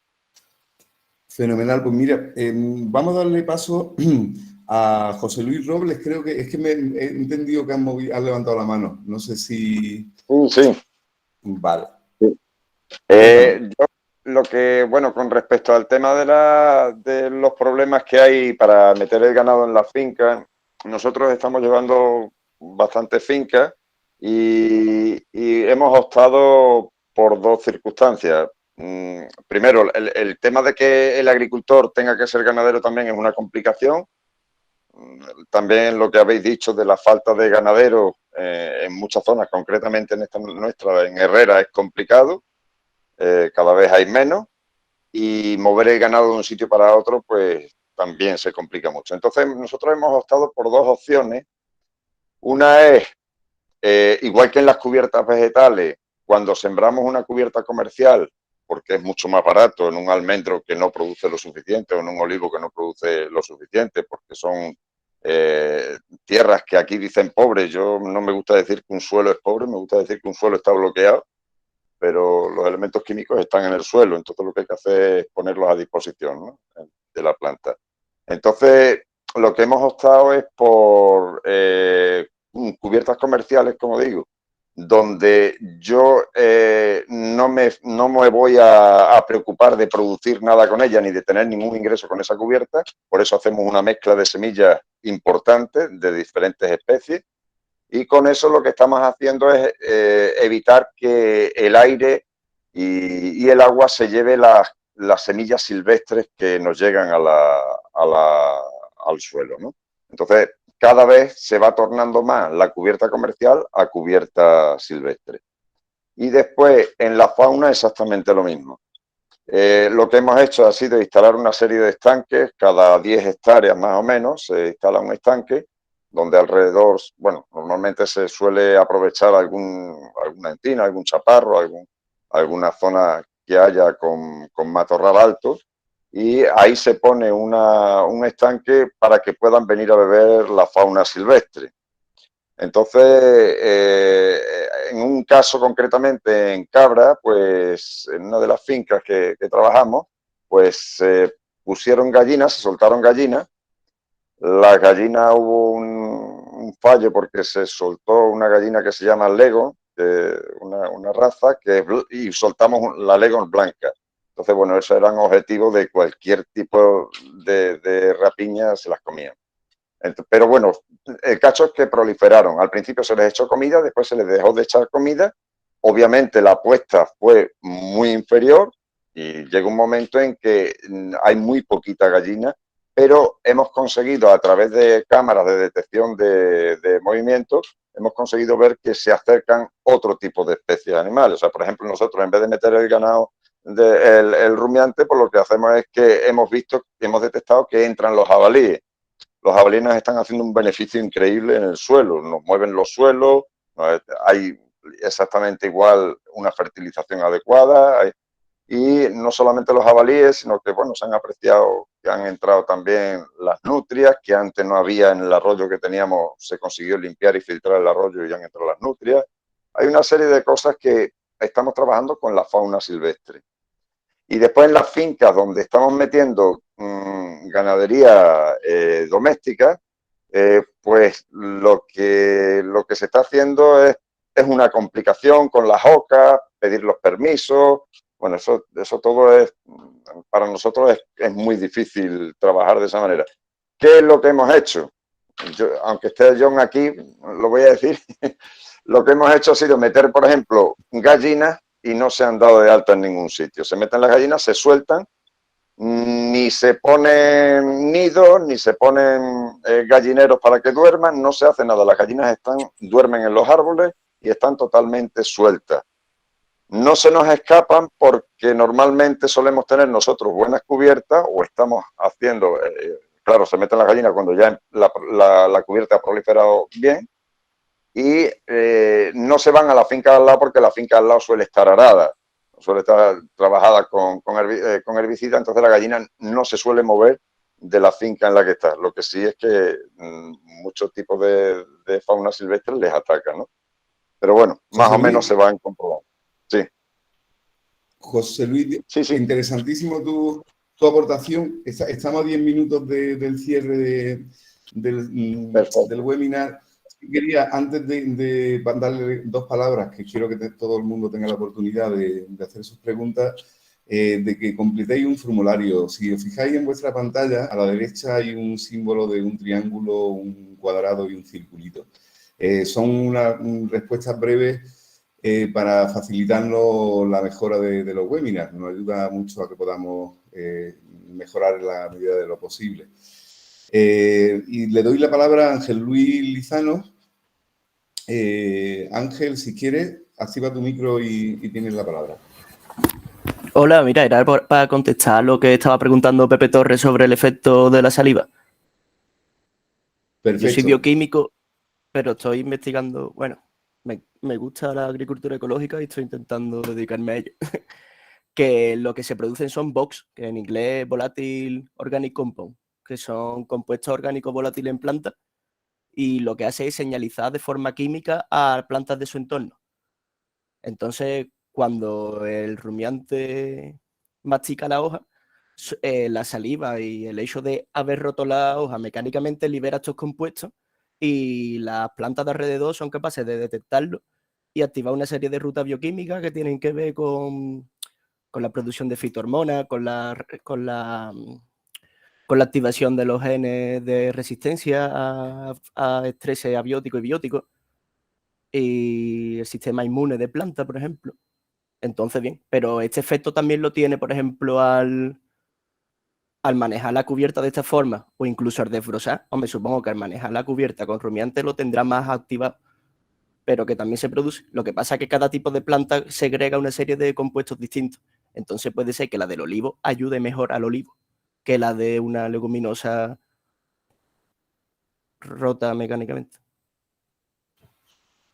[SPEAKER 1] Fenomenal, pues mira, vamos a darle paso a José Luis Robles. Creo que es que me he entendido que has levantado la mano. No sé si...
[SPEAKER 8] Sí.
[SPEAKER 1] Vale.
[SPEAKER 8] Sí. Yo lo que, bueno, con respecto al tema de los problemas que hay para meter el ganado en la finca, nosotros estamos llevando bastantes fincas y hemos optado por dos circunstancias. Primero, el tema de que el agricultor tenga que ser ganadero también es una complicación. También lo que habéis dicho de la falta de ganaderos en muchas zonas, concretamente en esta nuestra, en Herrera, es complicado. Cada vez hay menos y mover el ganado de un sitio para otro pues también se complica mucho. Entonces nosotros hemos optado por dos opciones. Una es, igual que en las cubiertas vegetales, cuando sembramos una cubierta comercial, porque es mucho más barato en un almendro que no produce lo suficiente o en un olivo que no produce lo suficiente, porque son tierras que aquí dicen pobres. Yo no me gusta decir que un suelo es pobre, me gusta decir que un suelo está bloqueado, pero los elementos químicos están en el suelo, entonces lo que hay que hacer es ponerlos a disposición, ¿no?, de la planta. Entonces, lo que hemos optado es por cubiertas comerciales, como digo, donde yo no me voy a preocupar de producir nada con ella ni de tener ningún ingreso con esa cubierta. Por eso hacemos una mezcla de semillas importante de diferentes especies. Y con eso lo que estamos haciendo es evitar que el aire y el agua se lleve las semillas silvestres que nos llegan al suelo, ¿no? Entonces, cada vez se va tornando más la cubierta comercial a cubierta silvestre. Y después, en la fauna, exactamente lo mismo. Lo que hemos hecho ha sido instalar una serie de estanques, cada 10 hectáreas más o menos se instala un estanque, donde alrededor, bueno, normalmente se suele aprovechar alguna encina, algún chaparro, alguna zona que haya con matorral alto, y ahí se pone un estanque para que puedan venir a beber la fauna silvestre. Entonces, en un caso concretamente en Cabra, pues en una de las fincas que trabajamos, pues se pusieron gallinas, se soltaron gallinas. La gallina hubo un fallo porque se soltó una gallina que se llama Leghorn, una raza, y soltamos la Leghorn blanca. Entonces, bueno, esos eran objetivos de cualquier tipo de rapiña, se las comían. Pero bueno, el caso es que proliferaron. Al principio se les echó comida, después se les dejó de echar comida. Obviamente la apuesta fue muy inferior y llega un momento en que hay muy poquita gallina, pero hemos conseguido a través de cámaras de detección de movimientos hemos conseguido ver que se acercan otro tipo de especies animales. O sea, por ejemplo, nosotros en vez de meter el ganado, el rumiante, pues lo que hacemos es que hemos detectado que entran los jabalíes. Los jabalíes nos están haciendo un beneficio increíble en el suelo, nos mueven los suelos, hay exactamente igual una fertilización adecuada, y no solamente los jabalíes, sino que, bueno, se han apreciado que han entrado también las nutrias, que antes no había en el arroyo que teníamos, se consiguió limpiar y filtrar el arroyo y ya han entrado las nutrias. Hay una serie de cosas que estamos trabajando con la fauna silvestre. Y después en las fincas donde estamos metiendo ganadería doméstica, pues lo que se está haciendo es una complicación con las OCA, pedir los permisos. Bueno, eso todo es, para nosotros es muy difícil trabajar de esa manera. ¿Qué es lo que hemos hecho? Aunque esté John aquí, lo voy a decir, lo que hemos hecho ha sido meter, por ejemplo, gallinas y no se han dado de alta en ningún sitio. Se meten las gallinas, se sueltan, ni se ponen nidos, ni se ponen gallineros para que duerman, no se hace nada. Las gallinas duermen en los árboles y están totalmente sueltas. No se nos escapan porque normalmente solemos tener nosotros buenas cubiertas o estamos haciendo, claro, se meten las gallinas cuando ya la cubierta ha proliferado bien, y no se van a la finca al lado porque la finca al lado suele estar arada, suele estar trabajada con herbicida, entonces la gallina no se suele mover de la finca en la que está. Lo que sí es que muchos tipos de fauna silvestre les atacan, ¿no? Pero bueno, más o menos se van comprobando. Sí.
[SPEAKER 1] José Luis,
[SPEAKER 8] sí.
[SPEAKER 1] Interesantísimo tu aportación. Estamos a 10 minutos del cierre del webinar. Quería, antes de darle 2 palabras, que quiero que todo el mundo tenga la oportunidad de hacer sus preguntas, de que completéis un formulario. Si os fijáis en vuestra pantalla, a la derecha hay un símbolo de un triángulo, un cuadrado y un circulito. Son respuestas breves para facilitarnos la mejora de los webinars. Nos ayuda mucho a que podamos mejorar en la medida de lo posible. Y le doy la palabra a Ángel Luis Lizano. Ángel, si quieres, activa tu micro y tienes la palabra.
[SPEAKER 9] Hola, mira, era para contestar lo que estaba preguntando Pepe Torres sobre el efecto de la saliva.
[SPEAKER 1] Perfecto.
[SPEAKER 9] Yo soy bioquímico, pero estoy investigando, bueno, me gusta la agricultura ecológica y estoy intentando dedicarme a ello. Que lo que se producen son VOX, que en inglés Volatile Organic Compound, que son compuestos orgánicos volátiles en plantas, y lo que hace es señalizar de forma química a plantas de su entorno. Entonces, cuando el rumiante mastica la hoja, la saliva y el hecho de haber roto la hoja mecánicamente libera estos compuestos y las plantas de alrededor son capaces de detectarlo y activar una serie de rutas bioquímicas que tienen que ver con la producción de fitohormonas, con la activación de los genes de resistencia a estrés abiótico y biótico y el sistema inmune de planta, por ejemplo. Entonces, bien, pero este efecto también lo tiene, por ejemplo, al manejar la cubierta de esta forma o incluso al desbrozar. Hombre, supongo que al manejar la cubierta con rumiante lo tendrá más activado, pero que también se produce. Lo que pasa es que cada tipo de planta segrega una serie de compuestos distintos. Entonces puede ser que la del olivo ayude mejor al olivo que la de una leguminosa rota mecánicamente.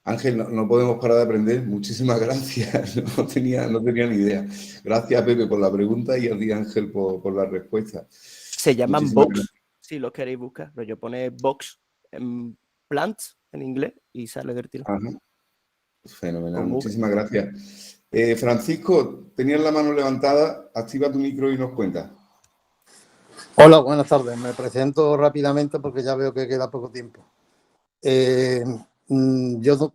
[SPEAKER 1] Ángel, no podemos parar de aprender. Muchísimas gracias. No tenía ni idea. Gracias, Pepe, por la pregunta y a ti, Ángel, por la respuesta.
[SPEAKER 9] Se llaman box, si lo queréis buscar. Pero yo pone box en plants en inglés y sale del tiro.
[SPEAKER 1] Ajá. Fenomenal. Muchísimas gracias. Francisco, tenías la mano levantada. Activa tu micro y nos cuentas.
[SPEAKER 10] Hola, buenas tardes. Me presento rápidamente porque ya veo que queda poco tiempo. Yo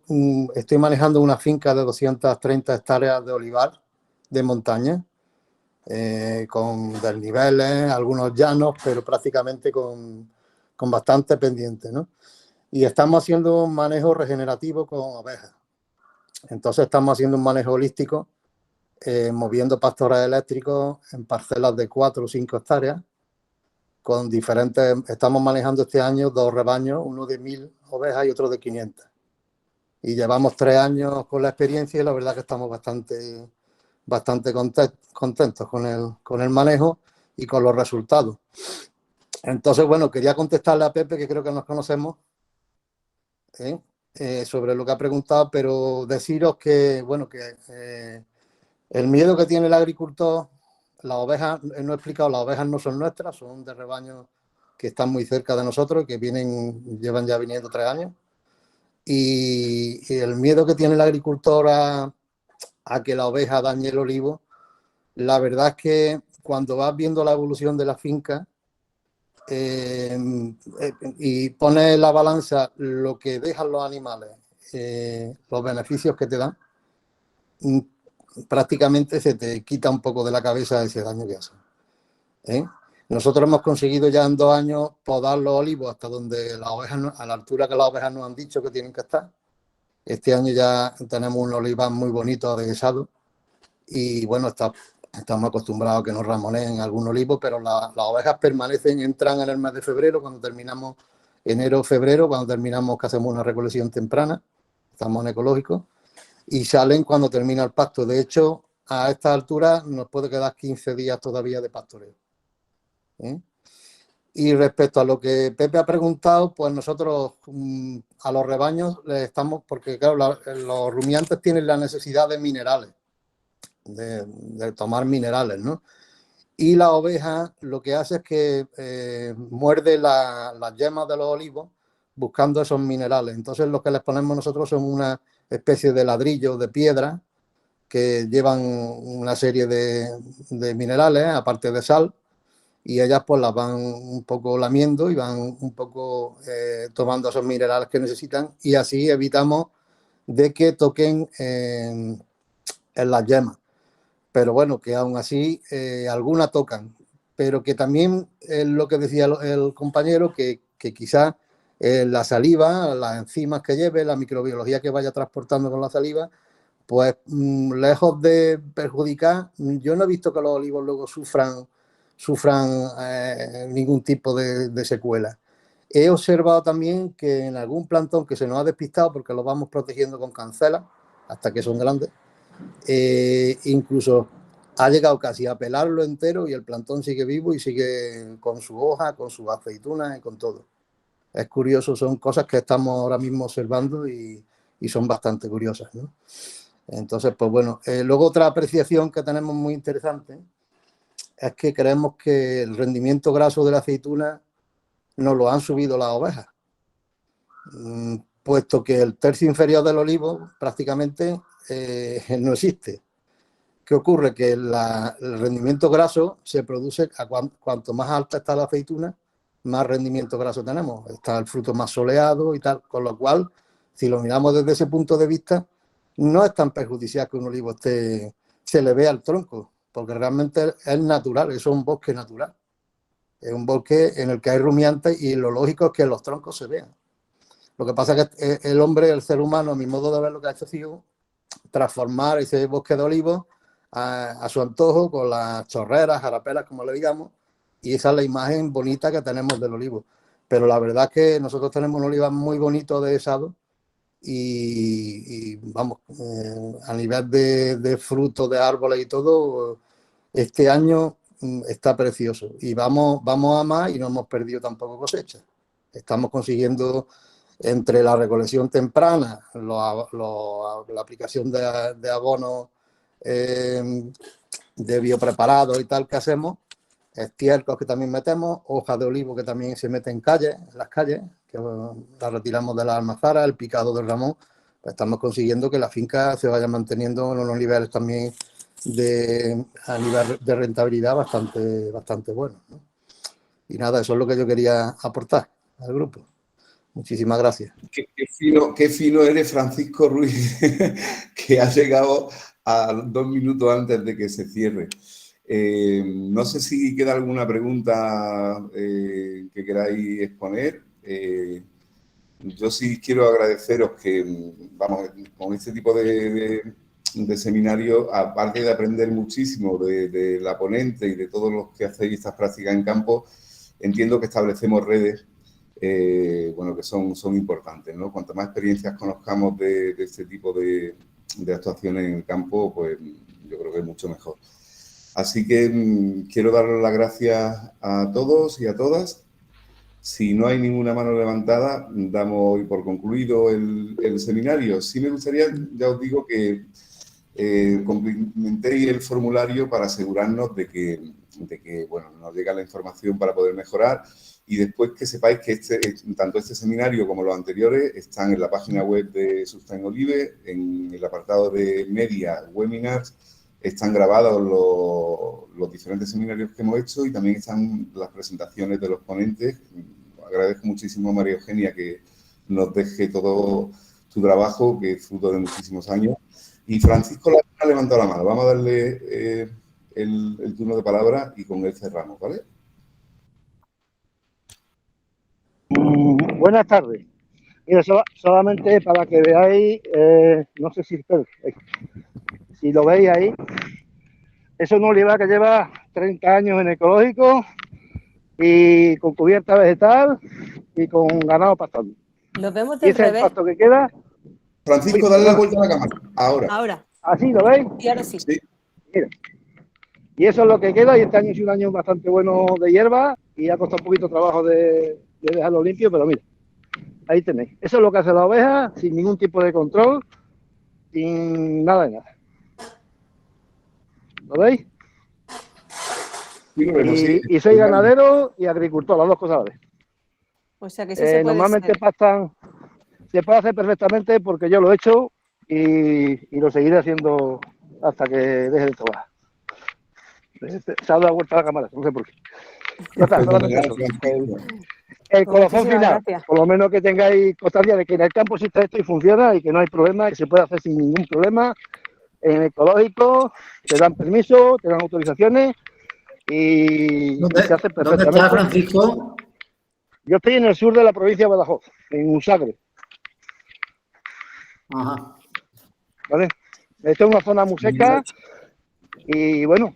[SPEAKER 10] estoy manejando una finca de 230 hectáreas de olivar de montaña, con desniveles, algunos llanos, pero prácticamente con bastante pendiente, ¿no? Y estamos haciendo un manejo regenerativo con ovejas. Entonces estamos haciendo un manejo holístico, moviendo pastores eléctricos en parcelas de 4 o 5 hectáreas, con diferentes, estamos manejando este año 2 rebaños, uno de 1000 ovejas y otro de 500. y llevamos 3 años con la experiencia y la verdad que estamos bastante contentos con el manejo y con los resultados. Entonces, bueno, quería contestarle a Pepe, que creo que nos conocemos, sobre lo que ha preguntado, pero deciros que, bueno, que el miedo que tiene el agricultor, las ovejas, no he explicado, las ovejas no son nuestras, son de rebaños que están muy cerca de nosotros, que llevan ya viniendo 3 años. Y el miedo que tiene el agricultor a que la oveja dañe el olivo, la verdad es que cuando vas viendo la evolución de la finca y pones en la balanza lo que dejan los animales, los beneficios que te dan, prácticamente se te quita un poco de la cabeza ese daño que hacen. Nosotros hemos conseguido ya en 2 años podar los olivos hasta donde las ovejas, a la altura que las ovejas nos han dicho que tienen que estar. Este año ya tenemos un olivar muy bonito adhesado y bueno, estamos acostumbrados a que nos ramoneen algún olivo, pero las ovejas entran en el mes de febrero, cuando terminamos enero, febrero, cuando terminamos que hacemos una recolección temprana, estamos en ecológico, y salen cuando termina el pasto. De hecho, a esta altura nos puede quedar 15 días todavía de pastoreo. Y respecto a lo que Pepe ha preguntado, pues nosotros a los rebaños les estamos, porque claro, los rumiantes tienen la necesidad de minerales, de tomar minerales, ¿no? Y la oveja lo que hace es que muerde las yemas de los olivos buscando esos minerales. Entonces lo que les ponemos nosotros son una especie de ladrillos de piedra que llevan una serie de minerales, aparte de sal, y ellas pues las van un poco lamiendo y van un poco tomando esos minerales que necesitan, y así evitamos de que toquen en las yemas. Pero bueno, que aún así algunas tocan, pero que también es lo que decía el compañero, que quizás la saliva, las enzimas que lleve, la microbiología que vaya transportando con la saliva, pues lejos de perjudicar, yo no he visto que los olivos luego sufran ningún tipo de secuela. He observado también que en algún plantón que se nos ha despistado, porque lo vamos protegiendo con cancela hasta que son grandes, incluso ha llegado casi a pelarlo entero y el plantón sigue vivo y sigue con su hoja, con sus aceitunas y con todo. Es curioso, son cosas que estamos ahora mismo observando y son bastante curiosas, ¿no? Entonces, pues bueno, luego otra apreciación que tenemos muy interesante es que creemos que el rendimiento graso de la aceituna nos lo han subido las ovejas, puesto que el tercio inferior del olivo prácticamente no existe. ¿Qué ocurre? Que el rendimiento graso se produce cuanto más alta está la aceituna, más rendimiento graso tenemos. Está el fruto más soleado y tal, con lo cual, si lo miramos desde ese punto de vista, no es tan perjudicial que un olivo se le vea el tronco, porque realmente es natural, eso es un bosque natural. Es un bosque en el que hay rumiantes y lo lógico es que los troncos se vean. Lo que pasa es que el hombre, el ser humano, a mi modo de ver, lo que ha hecho ha sido transformar ese bosque de olivos a su antojo, con las chorreras, jarapelas, como le digamos, y esa es la imagen bonita que tenemos del olivo. Pero la verdad es que nosotros tenemos un olivar muy bonito adhesado y vamos, a nivel de frutos, de árboles y todo, este año está precioso y vamos a más y no hemos perdido tampoco cosecha. Estamos consiguiendo, entre la recolección temprana, la aplicación de abonos de biopreparados y tal que hacemos, estiércoles que también metemos, hojas de olivo que también se meten en las calles, que las retiramos de las almazaras, el picado del ramón, pues estamos consiguiendo que la finca se vaya manteniendo en unos niveles también a nivel de rentabilidad bastante buenos, ¿no? Y nada, eso es lo que yo quería aportar al grupo. Muchísimas gracias.
[SPEAKER 1] Qué fino eres, Francisco Ruiz, que ha llegado a 2 minutos antes de que se cierre. No sé si queda alguna pregunta que queráis exponer. Yo sí quiero agradeceros que, vamos, con este tipo de seminario, aparte de aprender muchísimo de la ponente y de todos los que hacéis estas prácticas en campo, entiendo que establecemos redes bueno, que son importantes, ¿no? Cuanto más experiencias conozcamos de este tipo de actuaciones en el campo, pues yo creo que es mucho mejor. Así que quiero daros las gracias a todos y a todas. Si no hay ninguna mano levantada, damos hoy por concluido el seminario. Sí me gustaría, ya os digo, que complementéis el formulario para asegurarnos de que bueno, nos llega la información para poder mejorar, y después que sepáis que tanto este seminario como los anteriores están en la página web de Sustainolive, en el apartado de Media Webinars. Están grabados los diferentes seminarios que hemos hecho y también están las presentaciones de los ponentes. Agradezco muchísimo a María Eugenia que nos deje todo tu trabajo, que es fruto de muchísimos años. Y Francisco ha levantado la mano. Vamos a darle el turno de palabra y con él cerramos, ¿vale?
[SPEAKER 11] Buenas tardes. Mira, solamente para que veáis, no sé si lo veis ahí, es un olivar que lleva 30 años en ecológico y con cubierta vegetal y con ganado pastando.
[SPEAKER 3] Lo vemos
[SPEAKER 11] Y
[SPEAKER 3] del
[SPEAKER 11] ese es el
[SPEAKER 3] revés.
[SPEAKER 11] pasto que queda.
[SPEAKER 1] Francisco, dale la vuelta a la cámara. Ahora.
[SPEAKER 3] Ahora.
[SPEAKER 11] ¿Así lo veis?
[SPEAKER 3] Y ahora sí.
[SPEAKER 1] Sí.
[SPEAKER 11] Mira. Y eso es lo que queda, y este año es un año bastante bueno de hierba y ha costado un poquito trabajo de dejarlo limpio, pero mira, ahí tenéis. Eso es lo que hace la oveja, sin ningún tipo de control, sin nada de nada. ¿Lo veis?
[SPEAKER 1] Sí, lo vemos, sí.
[SPEAKER 11] Y soy ganadero y agricultor, las dos cosas a la vez.
[SPEAKER 3] O sea que sí se puede
[SPEAKER 11] normalmente
[SPEAKER 3] ser.
[SPEAKER 11] pastan, se puede hacer perfectamente porque yo lo he hecho y lo seguiré haciendo hasta que deje de trabajar. Se ha dado vuelta a la cámara, no sé por qué. Ya está, solamente eso. El colofón
[SPEAKER 3] Muchísimas
[SPEAKER 11] final,
[SPEAKER 3] gracias.
[SPEAKER 11] por lo menos que tengáis constancia de que en el campo existe esto y funciona y que no hay problema, que se puede hacer sin ningún problema. En ecológico te dan permiso, te dan autorizaciones y se hace perfectamente.
[SPEAKER 5] ¿Dónde está, Francisco?
[SPEAKER 11] Yo estoy en el sur de la provincia de Badajoz, en Usagre.
[SPEAKER 5] Ajá.
[SPEAKER 11] ¿Vale? Esto es una zona muy seca y bueno,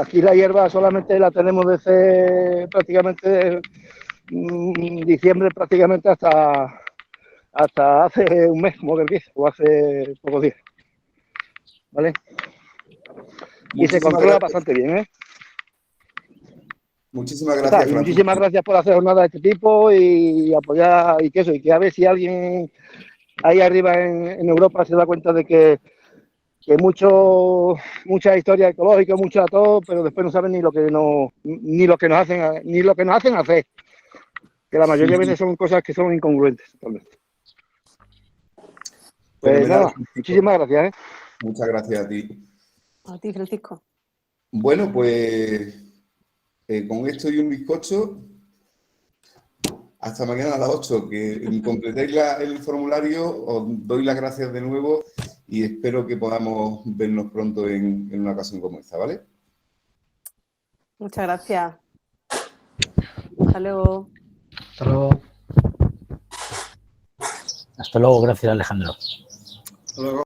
[SPEAKER 11] aquí la hierba solamente la tenemos desde prácticamente diciembre prácticamente hasta hace un mes, como que empieza, o hace pocos días. ¿Vale? Y se controla bastante bien, ¿eh?
[SPEAKER 1] Muchísimas gracias,
[SPEAKER 11] Y muchísimas gracias por hacer jornadas de este tipo y apoyar y que a ver si alguien ahí arriba en Europa se da cuenta de que mucha historia ecológica, mucha todo, pero después no saben ni lo que nos hacen hacer. Que la mayoría de veces son cosas que son incongruentes totalmente. Pues nada, muchísimas gracias, ¿eh?
[SPEAKER 1] Muchas gracias a ti.
[SPEAKER 3] A ti, Francisco.
[SPEAKER 1] Bueno, pues con esto y un bizcocho, hasta mañana a las 8, que completéis el formulario. Os doy las gracias de nuevo y espero que podamos vernos pronto en una ocasión como esta, ¿vale?
[SPEAKER 3] Muchas gracias. Hasta luego.
[SPEAKER 2] Hasta luego.
[SPEAKER 7] Hasta luego, gracias, Alejandro.
[SPEAKER 5] Hasta luego.